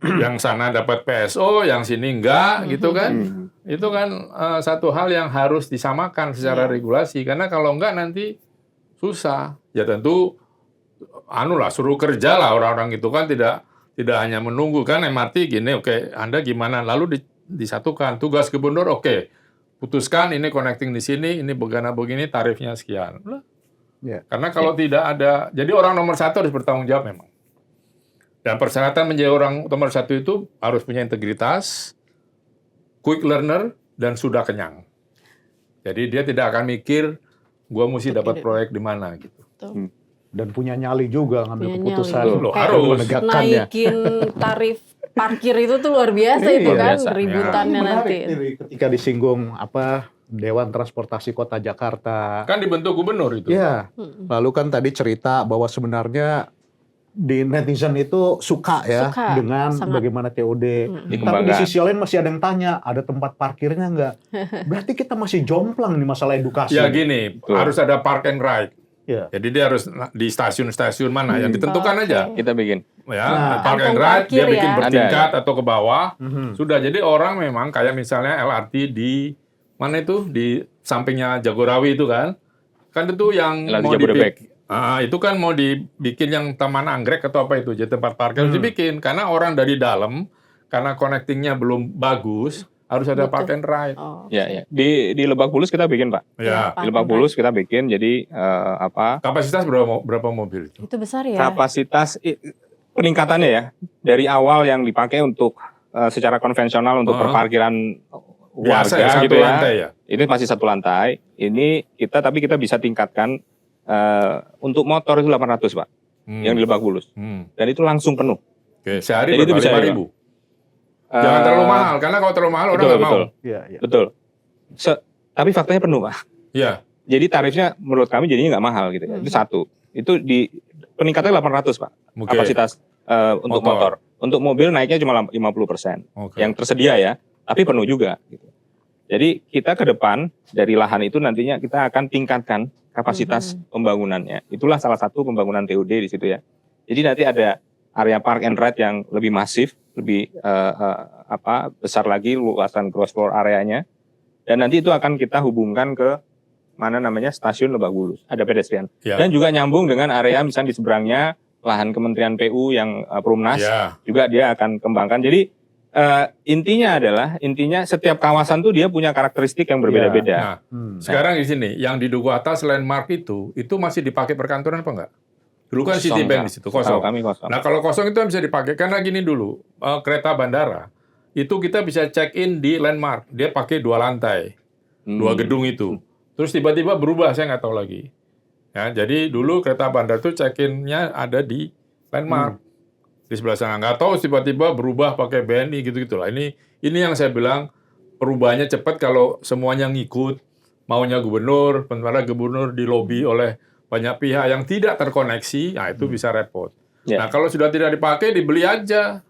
Yang sana dapat PSO, yang sini enggak, gitu kan? Itu kan satu hal yang harus disamakan secara regulasi, karena kalau enggak nanti susah. Ya tentu, suruh kerja lah orang-orang itu kan tidak hanya menunggu kan MRT gini, oke, Anda gimana? Lalu disatukan tugas gubernur, oke, putuskan ini connecting di sini, ini begini tarifnya sekian. Karena kalau tidak ada, jadi orang nomor 1 harus bertanggung jawab memang. Dan persyaratan menjadi orang nomor 1 itu harus punya integritas, quick learner, dan sudah kenyang. Jadi dia tidak akan mikir, gua mesti dapat proyek di mana gitu. Dan punya nyali juga ngambil keputusan. Harus naikin tarif parkir itu tuh luar biasa itu kan, ributannya nanti. Ketika disinggung Dewan Transportasi Kota Jakarta. Kan dibentuk gubernur itu. Ya. Lalu kan tadi cerita bahwa sebenarnya di netizen itu suka dengan bagaimana TOD. Tapi di sisi lain masih ada yang tanya, ada tempat parkirnya nggak? Berarti kita masih jomplang nih masalah edukasi. Ya gini, harus ada park and ride. Jadi dia harus di stasiun-stasiun mana yang ditentukan aja. Kita bikin. Park and ride, dia bikin bertingkat atau ke bawah. Sudah, jadi orang memang kayak misalnya LRT di mana itu di sampingnya Jagorawi itu kan itu yang LRT mau Jabodebek. Itu kan mau dibikin yang Taman Anggrek atau apa itu, jadi tempat parkir harus dibikin karena orang dari dalam karena connectingnya belum bagus harus ada park and ride. Di Lebak Bulus kita bikin Pak. Di Lebak Bulus kita bikin jadi kapasitas berapa mobil itu? Itu besar ya. Kapasitas peningkatannya ya dari awal yang dipakai untuk secara konvensional untuk perparkiran biasa warga satu gitu ya. lantai ya. Ini masih satu lantai. Ini tapi kita bisa tingkatkan untuk motor itu 800 Pak, yang di Lebak Bulus. Dan itu langsung penuh. Oke, sehari Jadi itu bisa 5.000. Jangan terlalu mahal, karena kalau terlalu mahal orang nggak mau. Iya. Betul. Tapi faktanya penuh Pak. Iya. Jadi tarifnya menurut kami jadinya nggak mahal gitu ya. Itu satu. Itu di peningkatannya 800 Pak. Oke. Kapasitas untuk motor. Untuk mobil naiknya cuma 50%. Oke. Yang tersedia ya, tapi penuh juga gitu. Jadi kita ke depan dari lahan itu nantinya kita akan tingkatkan kapasitas pembangunannya. Itulah salah satu pembangunan TOD di situ ya. Jadi nanti ada area park and ride yang lebih masif, lebih besar lagi luasan gross floor areanya. Dan nanti itu akan kita hubungkan ke stasiun Lebak Bulus. Ada pedestrian. Ya. Dan juga nyambung dengan area misalnya di seberangnya lahan Kementerian PU yang Perumnas. Ya. Juga dia akan kembangkan. Jadi intinya setiap kawasan tuh dia punya karakteristik yang berbeda-beda. Nah, sekarang di sini yang di Duku Atas landmark itu masih dipakai perkantoran apa enggak? Dulu kan Citibank di situ kosong. Kami kosong. Nah, kalau kosong itu bisa dipakai karena gini dulu, kereta bandara itu kita bisa check in di landmark. Dia pakai 2 lantai. 2 gedung itu. Terus tiba-tiba berubah, saya nggak tahu lagi. Ya, jadi dulu kereta bandar itu check-in-nya ada di landmark. Di sebelah sana. Nggak tahu tiba-tiba berubah pakai BNI gitu-gitu lah. Ini yang saya bilang perubahannya cepat kalau semuanya ngikut. Maunya gubernur, sementara gubernur dilobi oleh banyak pihak yang tidak terkoneksi, nah itu bisa repot. Nah kalau sudah tidak dipakai, dibeli aja.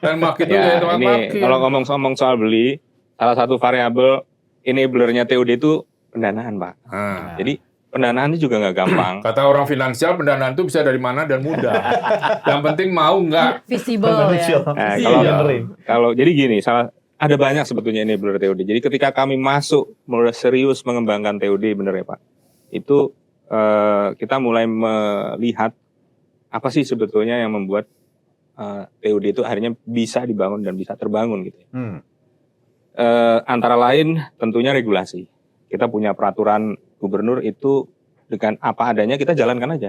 Landmark itu ya, tempat ini parkir. kalau ngomong soal beli, salah satu variabel enabler-nya TOD itu pendanaan, Pak. Jadi pendanaan itu juga nggak gampang. Kata orang finansial, pendanaan itu bisa dari mana dan mudah. Yang penting mau nggak. Visible ya. Kalau jadi gini, ada banyak sebetulnya enabler TOD. Jadi ketika kami masuk mulai serius mengembangkan TOD, bener ya Pak, itu kita mulai melihat apa sih sebetulnya yang membuat TOD itu akhirnya bisa dibangun dan bisa terbangun gitu. Antara lain tentunya regulasi. Kita punya peraturan gubernur itu dengan apa adanya kita jalankan aja.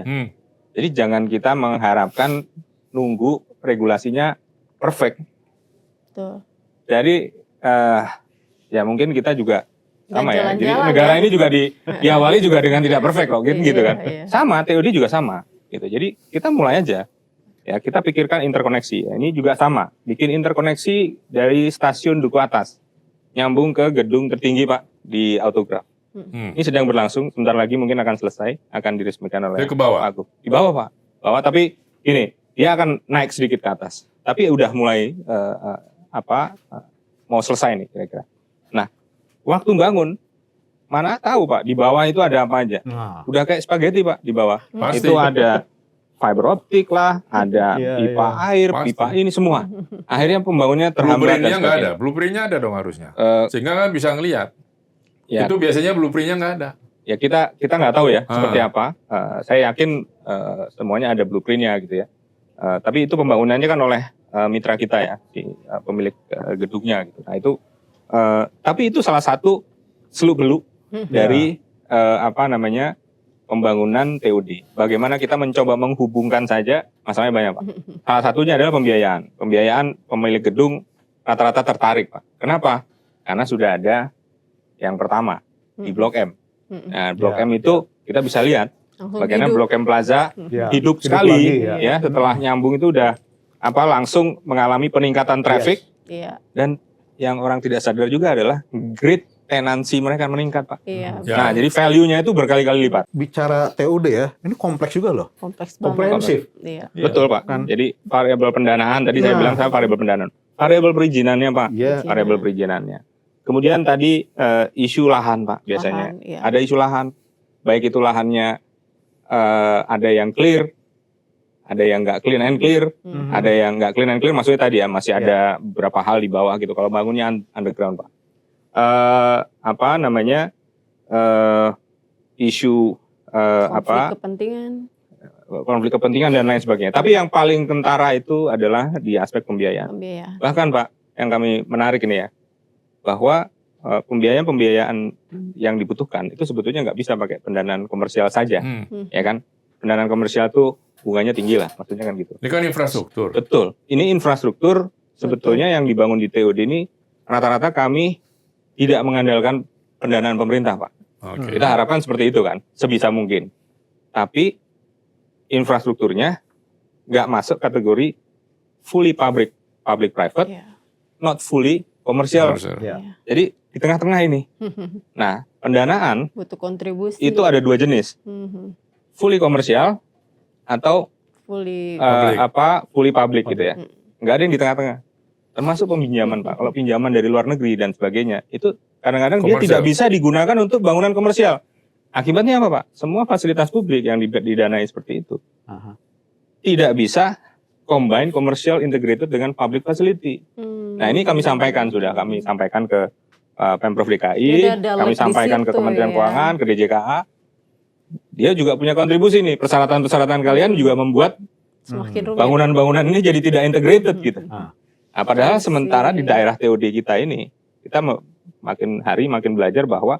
Jadi jangan kita mengharapkan nunggu regulasinya perfect. Betul. Jadi ya mungkin kita juga sama ya. Jadi jalan-jalan negara ya. ini juga diawali juga dengan tidak perfect kok gitu kan. Iya. Sama TOD juga sama gitu. Jadi kita mulai aja. Ya, kita pikirkan interkoneksi. Ya, ini juga sama. Bikin interkoneksi dari stasiun Duku Atas nyambung ke gedung tertinggi Pak di Autograf. Ini sedang berlangsung, sebentar lagi mungkin akan selesai, akan diresmikan oleh Ke bawah. Pak Agung. Di bawah Pak, bawah tapi ini dia akan naik sedikit ke atas, tapi udah mulai mau selesai nih kira-kira. Nah, waktu bangun mana tahu Pak di bawah itu ada apa aja? Udah kayak spaghetti Pak di bawah. Pasti. Itu ada fiber optik lah, ada pipa air, Pasti. pipa ini semua. Akhirnya pembangunnya terhambat. Blueprint-nya nggak ada. Blueprint-nya ada dong harusnya. Sehingga kan bisa ngelihat. Ya. Itu biasanya blueprint-nya nggak ada. Ya kita nggak tahu ya seperti apa. Saya yakin semuanya ada blueprint-nya gitu ya. Tapi itu pembangunannya kan oleh mitra kita ya, pemilik gedungnya gitu. Nah itu, tapi itu salah satu seluk-beluk dari pembangunan TOD. Bagaimana kita mencoba menghubungkan saja, masalahnya banyak Pak. Salah satunya adalah pembiayaan. Pembiayaan pemilik gedung rata-rata tertarik Pak. Kenapa? Karena sudah ada yang pertama di Blok M. Nah, Blok M itu kita bisa lihat bagaimana Blok M Plaza hidup sekali lagi, ya setelah nyambung itu udah langsung mengalami peningkatan traffic. Dan yang orang tidak sadar juga adalah grid tenancy mereka meningkat Pak. Nah, jadi value-nya itu berkali-kali lipat. Bicara TOD ya, ini kompleks juga loh. Kompleks banget. Komprehensif. Iya. Betul Pak. Jadi variabel pendanaan tadi saya bilang variabel pendanaan. Variabel perizinannya Pak. Variabel perizinannya. Kemudian tadi isu lahan Pak biasanya. Lahan, iya. Ada isu lahan. Baik itu lahannya ada yang clear, ada yang nggak clean and clear, ada yang nggak clean and clear. Maksudnya tadi ya masih ada beberapa hal di bawah gitu. Kalau bangunnya underground Pak. Isu konflik kepentingan dan lain sebagainya. Tapi yang paling kentara itu adalah di aspek pembiayaan. Bahkan Pak, yang kami menarik ini ya, bahwa pembiayaan yang dibutuhkan itu sebetulnya nggak bisa pakai pendanaan komersial saja, ya kan? Pendanaan komersial itu bunganya tinggi lah, maksudnya kan gitu. Ini kan infrastruktur. Betul. Ini infrastruktur sebetulnya yang dibangun di TOD ini rata-rata kami tidak mengandalkan pendanaan pemerintah, Pak. Oke. Kita harapkan seperti itu kan, sebisa mungkin. Tapi infrastrukturnya nggak masuk kategori fully public-private, not fully komersial. Ya. Jadi di tengah-tengah ini. Nah, pendanaan Butuh kontribusi. itu ada dua jenis, fully komersial atau Fully. fully public gitu ya. Nggak ada yang di tengah-tengah. Termasuk peminjaman, Pak. Kalau pinjaman dari luar negeri dan sebagainya, itu kadang-kadang dia Komersial. tidak bisa digunakan untuk bangunan komersial. Akibatnya apa, Pak? Semua fasilitas publik yang didanai seperti itu Aha. tidak bisa combine commercial integrated dengan public facility. Nah, ini kami sampaikan ke Pemprov DKI, Jadi ada kami lag di sampaikan ke situ Kementerian ya. Keuangan, ke DJKA. Dia juga punya kontribusi nih. Persyaratan-persyaratan kalian juga membuat Semakin rumit. bangunan-bangunan ini jadi tidak integrated gitu. Ah. Nah, padahal I see. sementara di daerah TOD kita ini, kita makin hari makin belajar bahwa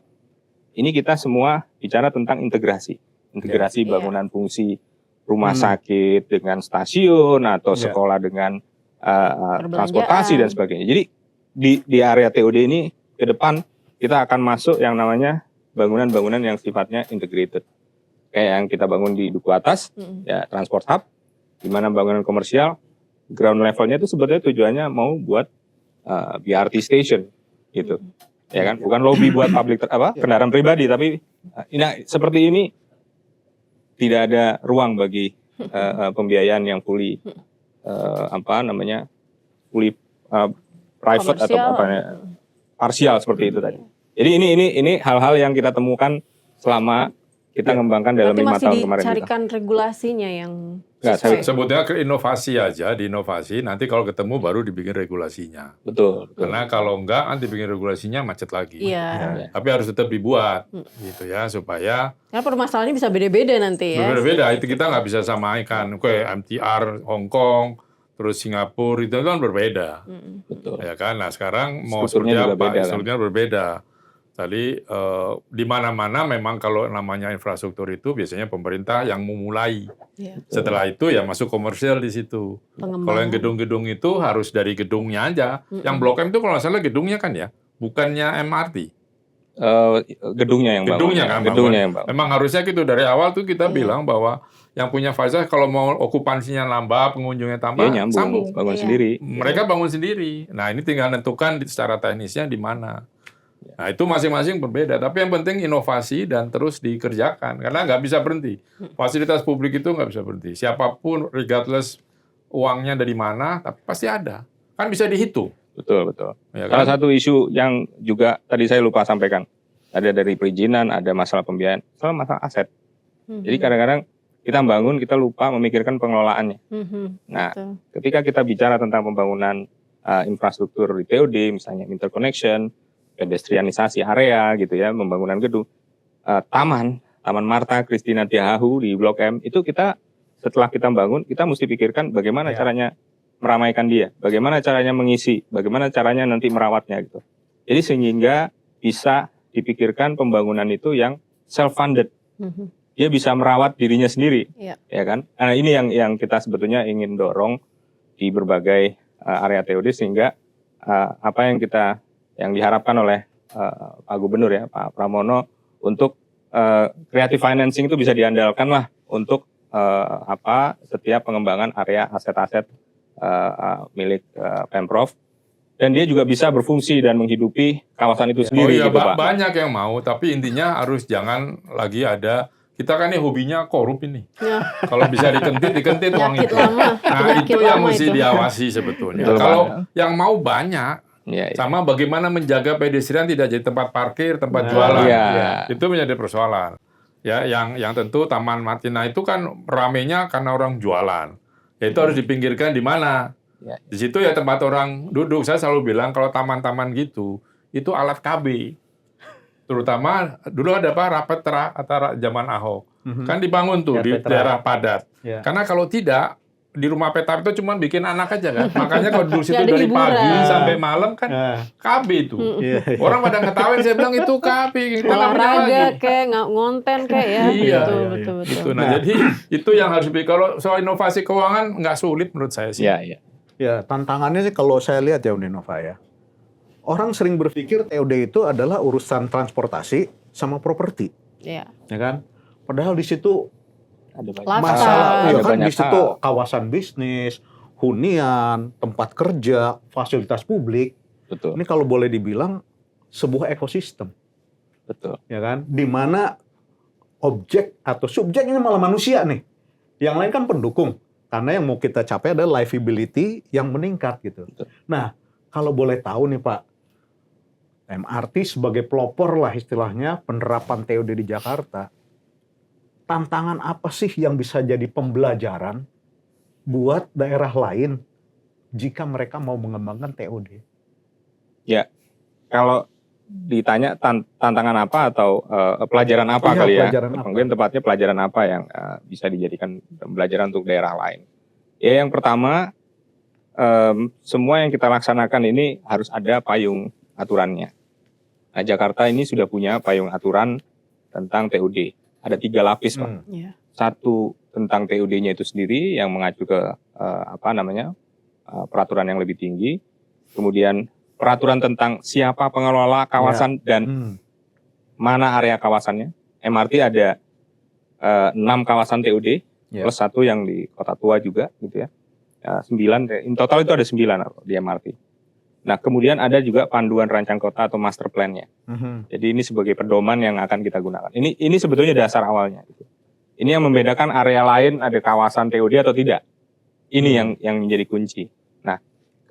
ini kita semua bicara tentang integrasi. Integrasi Iya. bangunan fungsi rumah sakit dengan stasiun atau Iya. sekolah dengan Perbelanjaan. transportasi dan sebagainya. Jadi di area TOD ini ke depan kita akan masuk yang namanya bangunan-bangunan yang sifatnya integrated. Kayak yang kita bangun di Duku Atas, ya transport hub, di mana bangunan komersial ground levelnya itu sebetulnya tujuannya mau buat BRT station gitu. Ya kan, bukan lobby buat kendaraan pribadi, tapi seperti ini tidak ada ruang bagi pembiayaan yang fully fully private atau parsial seperti itu tadi. Jadi ini hal-hal yang kita temukan selama kita ngembangkan dalam 5 tahun kemarin. Masih dicarikan regulasinya yang Nggak, sesuai. Sebutnya ke inovasi aja, di inovasi nanti kalau ketemu baru dibikin regulasinya. Betul. Karena kalau enggak nanti bikin regulasinya macet lagi. Iya. Tapi harus tetap dibuat gitu ya supaya Karena permasalahannya bisa beda-beda nanti ya. berbeda. Itu kita nggak bisa samakan. Kayak MTR Hong Kong, terus Singapura itu kan berbeda. Betul. Ya kan. Nah sekarang mau Strukturnya seperti juga apa? beda, kan? Strukturnya berbeda. Tadi di mana-mana memang kalau namanya infrastruktur itu biasanya pemerintah yang memulai. Iya. Setelah itu ya masuk komersial di situ. Kalau yang gedung-gedung itu harus dari gedungnya aja. Yang Blok M itu kalau nggak salah gedungnya kan ya, bukannya MRT. Gedungnya yang bangun. Gedungnya kan Gedungnya bangun. yang bangun. Memang harusnya gitu dari awal tuh kita bilang bahwa yang punya fasilitas kalau mau okupansinya nambah, pengunjungnya tambah, Dia nyambung, sambung. bangun Iya. sendiri. Mereka bangun sendiri. Nah ini tinggal nentukan secara teknisnya di mana. Nah itu masing-masing berbeda. Tapi yang penting inovasi dan terus dikerjakan. Karena nggak bisa berhenti. Fasilitas publik itu nggak bisa berhenti. Siapapun, regardless uangnya dari mana, tapi pasti ada. Kan bisa dihitung. Betul, betul. Ya Salah kan? satu isu yang juga tadi saya lupa sampaikan. Ada dari perizinan, ada masalah pembiayaan, masalah aset. Jadi kadang-kadang kita bangun, kita lupa memikirkan pengelolaannya. Nah, Betul. ketika kita bicara tentang pembangunan infrastruktur di TOD, misalnya interconnection, pedestrianisasi area gitu ya, pembangunan gedung, Taman Marta Christina Tiahahu di Blok M, itu kita setelah kita bangun, kita mesti pikirkan bagaimana caranya meramaikan dia, bagaimana caranya mengisi, bagaimana caranya nanti merawatnya gitu. Jadi sehingga bisa dipikirkan pembangunan itu yang self-funded. Dia bisa merawat dirinya sendiri, Iya. ya kan? Nah ini yang kita sebetulnya ingin dorong di berbagai area TOD sehingga apa yang diharapkan oleh Pak Gubernur ya, Pak Pramono untuk creative financing itu bisa diandalkan lah untuk setiap pengembangan area aset-aset milik Pemprov. Dan dia juga bisa berfungsi dan menghidupi kawasan itu sendiri iya, gitu Pak. banyak yang mau, tapi intinya harus jangan lagi ada. Kita kan ini hobinya korup ini. Ya. Kalau bisa dikentit uang Penyakit itu. lama. Nah Penyakit itu yang lama mesti itu. diawasi sebetulnya. Betul, Kalau Pak. yang mau banyak, Ya, ya. sama bagaimana menjaga pedestrian tidak jadi tempat parkir, tempat jualan. Iya. Itu menjadi persoalan. Ya, yang tentu Taman Martina itu kan ramenya karena orang jualan. Ya itu harus dipinggirkan di mana? Ya. Di situ ya tempat orang duduk. Saya selalu bilang kalau taman-taman gitu, itu alat KB. Terutama dulu ada rapat antara zaman Ahok. Kan dibangun tuh Ya, di Petra. daerah padat. Ya. Karena kalau tidak, di rumah Petra itu cuma bikin anak aja kan. Makanya kalau dulu situ Nggak ada dari hiburan. pagi sampai malam kan Nah, KB itu. iya. Orang pada ngetawain, saya bilang itu KB. Kita nggak punya Olahraga lagi. kayak ngonten kayak ya. Iya. Betul. Itu. Nah, jadi itu yang harus kalau soal inovasi keuangan nggak sulit menurut saya sih. Ya, ya. Ya, tantangannya sih kalau saya lihat ya Uninova ya. Orang sering berpikir TOD itu adalah urusan transportasi sama properti, Iya. ya kan? Padahal di situ Ada banyak Lifestyle. masalah, hal, ya ada kan banyak di situ hal. kawasan bisnis, hunian, tempat kerja, fasilitas publik. Betul, Ini kalau boleh dibilang sebuah ekosistem, betul. ya kan? Di mana objek atau subjek ini malah manusia nih. Yang lain kan pendukung. Karena yang mau kita capai adalah livability yang meningkat gitu. Betul. Nah, kalau boleh tahu nih Pak, MRT sebagai pelopor lah istilahnya penerapan TOD di Jakarta. Tantangan apa sih yang bisa jadi pembelajaran buat daerah lain jika mereka mau mengembangkan TOD? Ya, kalau ditanya tantangan apa atau pelajaran apa Iya, kali ya? pelajaran apa? Mungkin tepatnya pelajaran apa yang bisa dijadikan pembelajaran untuk daerah lain. Ya, yang pertama, semua yang kita laksanakan ini harus ada payung aturannya. Nah, Jakarta ini sudah punya payung aturan tentang TOD. Ada 3 lapis, Pak. Iya. Satu tentang TOD-nya itu sendiri yang mengacu ke peraturan yang lebih tinggi. Kemudian peraturan tentang siapa pengelola kawasan dan mana area kawasannya. MRT ada 6 kawasan TOD plus 1 yang di Kota Tua juga gitu ya. 9, in total itu ada 9 di MRT. Nah, kemudian ada juga panduan rancang kota atau master plan-nya. Jadi ini sebagai pedoman yang akan kita gunakan. Ini sebetulnya dasar awalnya. Gitu. Ini yang membedakan area lain ada kawasan TOD atau tidak. Ini yang menjadi kunci. Nah,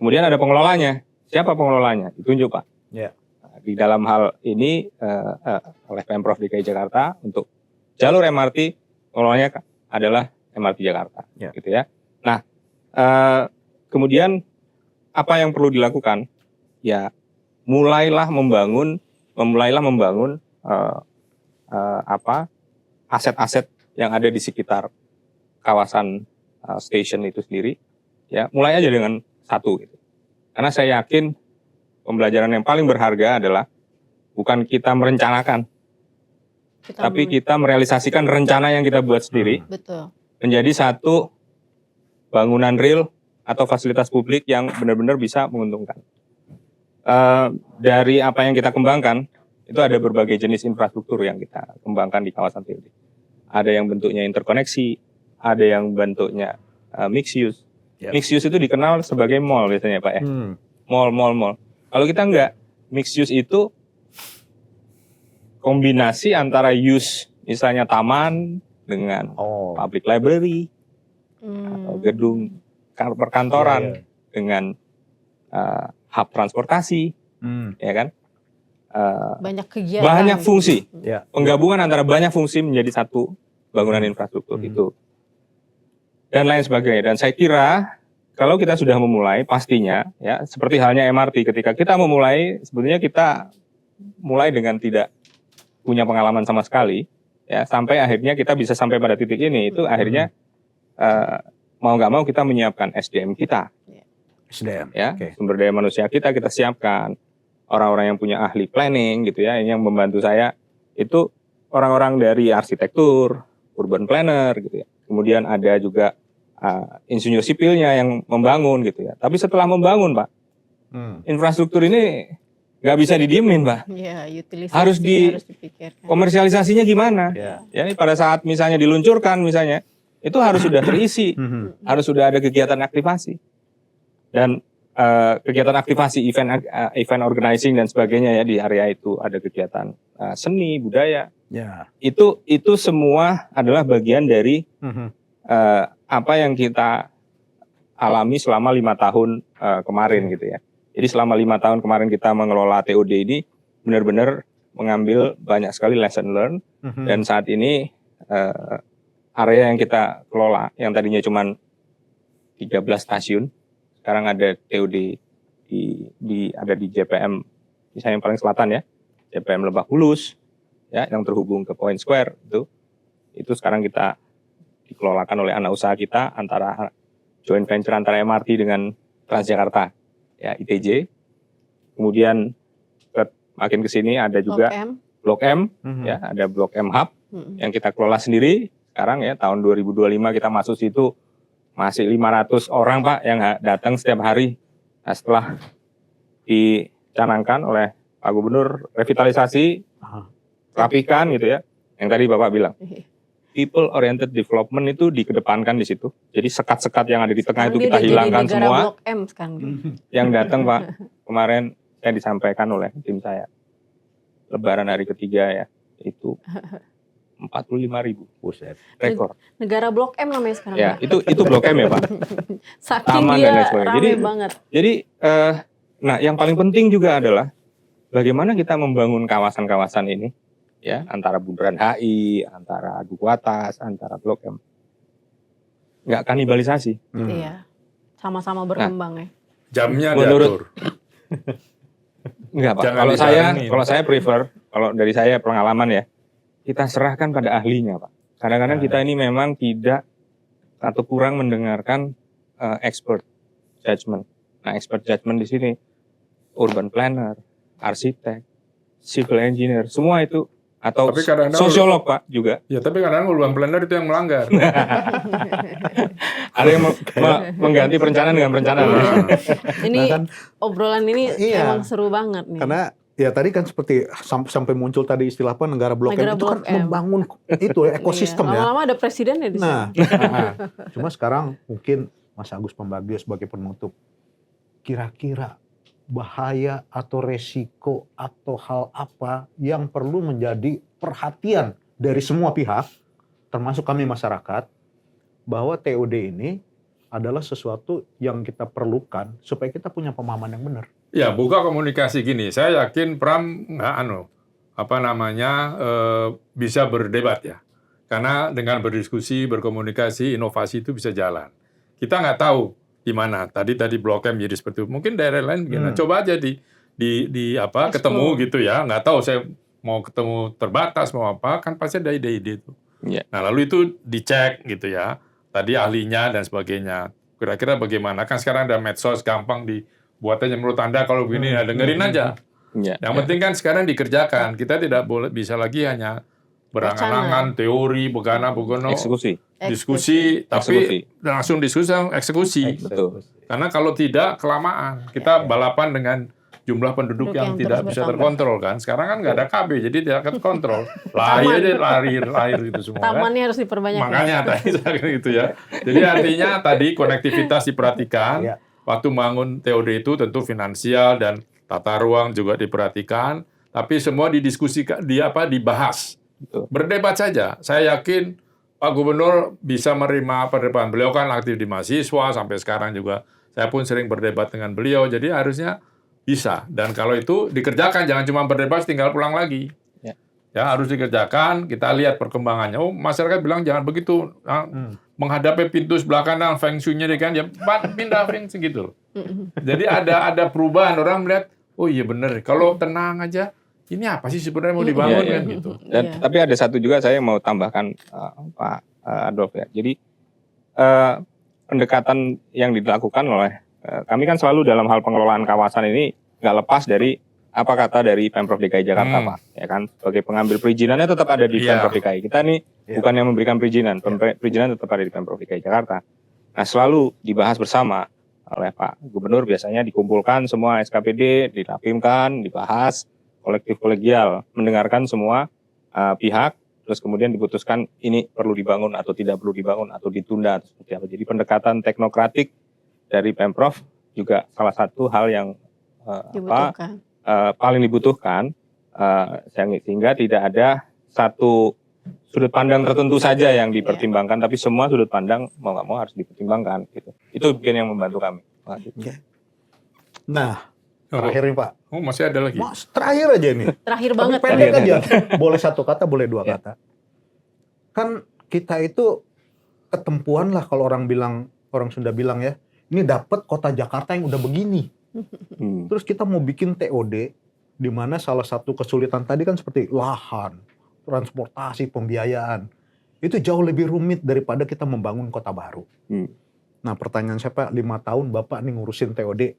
kemudian ada pengelolanya. Siapa pengelolanya? Ditunjuk, Pak. Ya. Di dalam hal ini oleh Pemprov DKI Jakarta untuk jalur MRT pengelolanya adalah MRT Jakarta. Ya. Gitu ya. Nah, kemudian apa yang perlu dilakukan? Ya, mulailah membangun aset-aset yang ada di sekitar kawasan stasiun itu sendiri. Ya, mulai aja dengan 1 gitu. Karena saya yakin pembelajaran yang paling berharga adalah bukan kita merencanakan, tapi kita merealisasikan rencana yang kita buat sendiri. Betul. Menjadi satu bangunan real atau fasilitas publik yang benar-benar bisa menguntungkan. Dari apa yang kita kembangkan, itu ada berbagai jenis infrastruktur yang kita kembangkan di kawasan TOD. Ada yang bentuknya interkoneksi, ada yang bentuknya mixed use. Yep. Mixed use itu dikenal sebagai mall biasanya Pak ya. Mall. Kalau kita enggak, mixed use itu kombinasi antara use, misalnya taman dengan public library, atau gedung perkantoran dengan hub transportasi, ya kan? Banyak kegiatan. Banyak fungsi. Ya. Penggabungan antara banyak fungsi menjadi satu bangunan infrastruktur itu. Dan lain sebagainya. Dan saya kira kalau kita sudah memulai, pastinya ya seperti halnya MRT. Ketika kita memulai, sebetulnya kita mulai dengan tidak punya pengalaman sama sekali, ya sampai akhirnya kita bisa sampai pada titik ini. Itu akhirnya mau nggak mau kita menyiapkan SDM kita, SDM, ya sumber daya manusia kita siapkan, orang-orang yang punya ahli planning gitu ya, yang membantu saya itu orang-orang dari arsitektur, urban planner gitu ya, kemudian ada juga insinyur sipilnya yang membangun gitu ya. Tapi setelah membangun Pak, infrastruktur ini nggak bisa didiemin Pak, harus dipikirkan. Komersialisasinya gimana? Ya ini pada saat misalnya diluncurkan misalnya, itu harus sudah terisi, harus sudah ada kegiatan aktivasi. Dan kegiatan aktivasi, event organizing dan sebagainya ya di area itu ada kegiatan seni, budaya. Itu semua adalah bagian dari apa yang kita alami selama 5 tahun kemarin gitu ya. Jadi selama 5 tahun kemarin kita mengelola TOD ini benar-benar mengambil banyak sekali lesson learned. Dan saat ini area yang kita kelola, yang tadinya cuma 13 stasiun, sekarang ada TOD ada di JPM, misalnya yang paling selatan ya, JPM Lebak Bulus, ya, yang terhubung ke Point Square itu sekarang kita dikelolakan oleh anak usaha kita, antara joint venture antara MRT dengan Transjakarta, ya ITJ. Kemudian makin ke sini ada juga Blok M, ya, ada Blok M Hub yang kita kelola sendiri. Sekarang ya tahun 2025 kita masuk situ masih 500 orang Pak yang datang setiap hari. Nah, setelah dicanangkan oleh Pak Gubernur revitalisasi, rapikan gitu ya. Yang tadi Bapak bilang, people oriented development itu dikedepankan di situ. Jadi sekat-sekat yang ada di tengah Sekarang itu dia kita udah jadi hilangkan negara semua. Blok M sekarang. Yang datang Pak, kemarin saya disampaikan oleh tim saya, Lebaran hari ketiga ya, itu 45.000. Buset. Rekor. Negara Blok M namanya sekarang. Ya, Pak. itu Blok M ya Pak. Saking Taman dia dan lain sebagainya. rame banget. Jadi, nah yang paling penting juga adalah bagaimana kita membangun kawasan-kawasan ini, ya, antara Bundaran HI, antara Duku Atas, antara Blok M, nggak kanibalisasi. Iya. Sama-sama berkembang ya. Jamnya Menurut- diatur. Enggak Pak. Jangan Kalau saya prefer, kalau dari saya pengalaman ya, kita serahkan pada ahlinya Pak. Kadang-kadang kita ini memang tidak atau kurang mendengarkan expert judgment. Nah, expert judgment di sini urban planner, arsitek, civil engineer, semua itu, atau Tapi kadang-kadang- sosiolog Pak juga. Ya tapi kadang-kadang urban planner itu yang melanggar. Ada yang mengganti perencanaan dengan perencanaan. Ini Nah, kan, obrolan ini iya. emang seru banget nih. karena ya tadi kan seperti sampai muncul tadi istilah apa negara Blok M Negara itu kan Blok M. membangun itu ekosistem Iya. ya. Lama-lama ada presidennya di sini. Nah, cuma sekarang mungkin Mas Agus Pambagio sebagai penutup, kira-kira bahaya atau resiko atau hal apa yang perlu menjadi perhatian dari semua pihak, termasuk kami masyarakat, bahwa TOD ini adalah sesuatu yang kita perlukan supaya kita punya pemahaman yang benar. Ya, buka komunikasi gini. Saya yakin Pram nggak bisa berdebat ya. Karena dengan berdiskusi, berkomunikasi, inovasi itu bisa jalan. Kita nggak tahu di mana. Tadi Blok M jadi seperti itu. Mungkin daerah lain begini. Coba aja ketemu gitu ya. Nggak tahu saya mau ketemu terbatas mau apa, kan pasti ada ide-ide itu. Yeah. Nah, lalu itu dicek gitu ya. Tadi ahlinya dan sebagainya. Kira-kira bagaimana? Kan sekarang ada medsos gampang dibuat aja menurut Anda kalau begini ya dengerin aja. Yeah. Yang penting kan sekarang dikerjakan. Kita tidak boleh bisa lagi hanya berangan-angan teori, begana-begono, Eksekusi. diskusi, tapi langsung diskusi, eksekusi. Betul. Karena kalau tidak kelamaan, kita balapan dengan jumlah penduduk yang tidak terus bisa bertambah. terkontrol kan. Sekarang kan nggak ada KB, jadi tidak terkontrol. Lahir gitu semua. Kan? Tamannya harus diperbanyak. Makanya tadi saya gitu ya. Jadi artinya tadi konektivitas diperhatikan. Iya. Waktu bangun TOD itu tentu finansial dan tata ruang juga diperhatikan. Tapi semua didiskusikan, dibahas. Betul. Berdebat saja. Saya yakin Pak Gubernur bisa menerima perdebatan. Beliau kan aktif di mahasiswa sampai sekarang juga. Saya pun sering berdebat dengan beliau. Jadi harusnya bisa. Dan kalau itu dikerjakan, jangan cuma berdebat tinggal pulang lagi. Ya harus dikerjakan. Kita lihat perkembangannya. Oh, masyarakat bilang jangan begitu. Menghadapi pintu sebelah kanan, feng shui-nya kan ya pindah feng shui gitu. Jadi ada perubahan. Orang melihat, oh iya benar. Kalau tenang aja. Ini apa sih sebenarnya mau dibangun kan gitu. Dan tapi ada satu juga saya mau tambahkan Pak Adolf ya. Jadi pendekatan yang dilakukan oleh kami kan selalu dalam hal pengelolaan kawasan ini nggak lepas dari apa kata dari Pemprov DKI Jakarta Pak, ya kan sebagai pengambil perizinannya tetap ada di Pemprov DKI. Kita ini bukan yang memberikan perizinan, perizinan tetap ada di Pemprov DKI Jakarta. Nah selalu dibahas bersama oleh Pak Gubernur, biasanya dikumpulkan semua SKPD, dirapimkan, dibahas kolektif kolegial, mendengarkan semua pihak, terus kemudian diputuskan ini perlu dibangun atau tidak perlu dibangun atau ditunda atau seperti apa. Jadi pendekatan teknokratik dari Pemprov juga salah satu hal yang paling dibutuhkan, sehingga tidak ada satu sudut pandang tertentu saja yang dipertimbangkan, tapi semua sudut pandang mau nggak mau harus dipertimbangkan. Gitu. Itu mungkin yang membantu kami. Nah, terakhir nih Pak. Oh masih ada lagi. Mas, terakhir aja ini. Terakhir Tapi banget. pendek aja. Boleh satu kata, boleh dua kata. Kan kita itu ketempuan lah kalau orang Sunda bilang ya, ini dapat kota Jakarta yang udah begini. Terus kita mau bikin TOD, di mana salah satu kesulitan tadi kan seperti lahan, transportasi, pembiayaan. Itu jauh lebih rumit daripada kita membangun kota baru. Nah pertanyaan saya Pak, 5 tahun Bapak nih ngurusin TOD.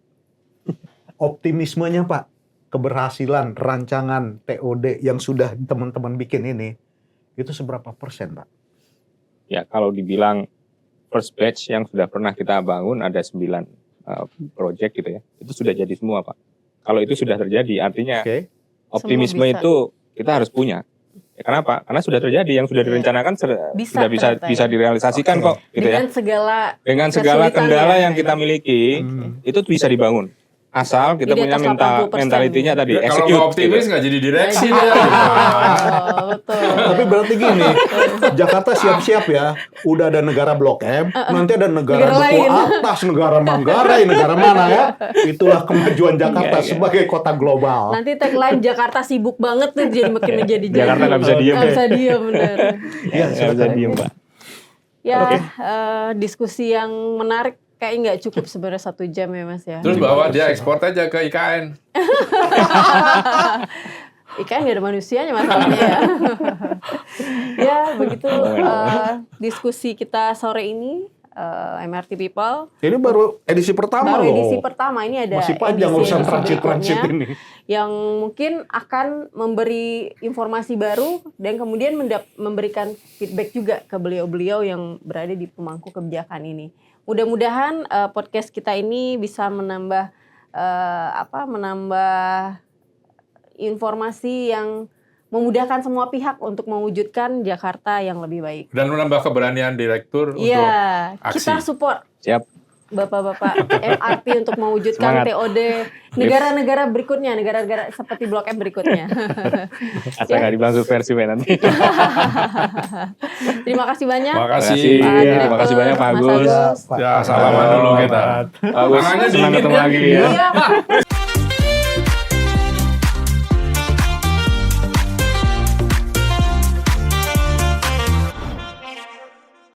Optimismenya Pak, keberhasilan rancangan TOD yang sudah teman-teman bikin ini, itu seberapa persen Pak? Ya kalau dibilang first batch yang sudah pernah kita bangun ada 9 project gitu ya. Itu sudah jadi semua, Pak. Kalau itu sudah terjadi, artinya optimisme itu kita harus punya. Ya, kenapa? Karena sudah terjadi, yang sudah direncanakan sudah bisa direalisasikan kok, gitu ya. Dengan segala kendala yang kita miliki, itu bisa dibangun. Asal kita punya mentalitinya tadi, execute. Kalau optimis nggak jadi direksi dia. Betul. Tapi berarti gini, Jakarta siap-siap ya. Udah ada negara Blok M, nanti ada negara Duku Atas, negara Manggarai, negara mana ya. Itulah kemajuan Jakarta sebagai kota global. Nanti tagline Jakarta sibuk banget tuh jadi makin menjadi Jakarta nggak bisa diem. Nggak bisa diem, bener. Iya, nggak bisa diem, Pak. Ya, diskusi yang menarik. Kayak nggak cukup sebenarnya 1 jam ya Mas ya. Terus bawa dia ekspor aja ke IKN. IKN nggak ada manusianya masalahnya ya. Ya begitu diskusi kita sore ini MRT People. Ini baru edisi pertama baru loh. Edisi pertama ini ada masih panjang urusan transit ini. Yang mungkin akan memberi informasi baru dan kemudian memberikan feedback juga ke beliau-beliau yang berada di pemangku kebijakan ini. Mudah-mudahan podcast kita ini bisa menambah informasi yang memudahkan semua pihak untuk mewujudkan Jakarta yang lebih baik. Dan menambah keberanian direktur untuk aksi. Kita support. Siap. Bapak-bapak MRT untuk mewujudkan Semangat. TOD negara-negara berikutnya, negara-negara seperti Blok M berikutnya. Asal nggak dibilang subversif nanti. Terima kasih banyak. Terima kasih. Terima kasih banyak Pak Agus. Ya, salaman dulu kita. Pak Agus, senang ketemu lagi ya. Iya.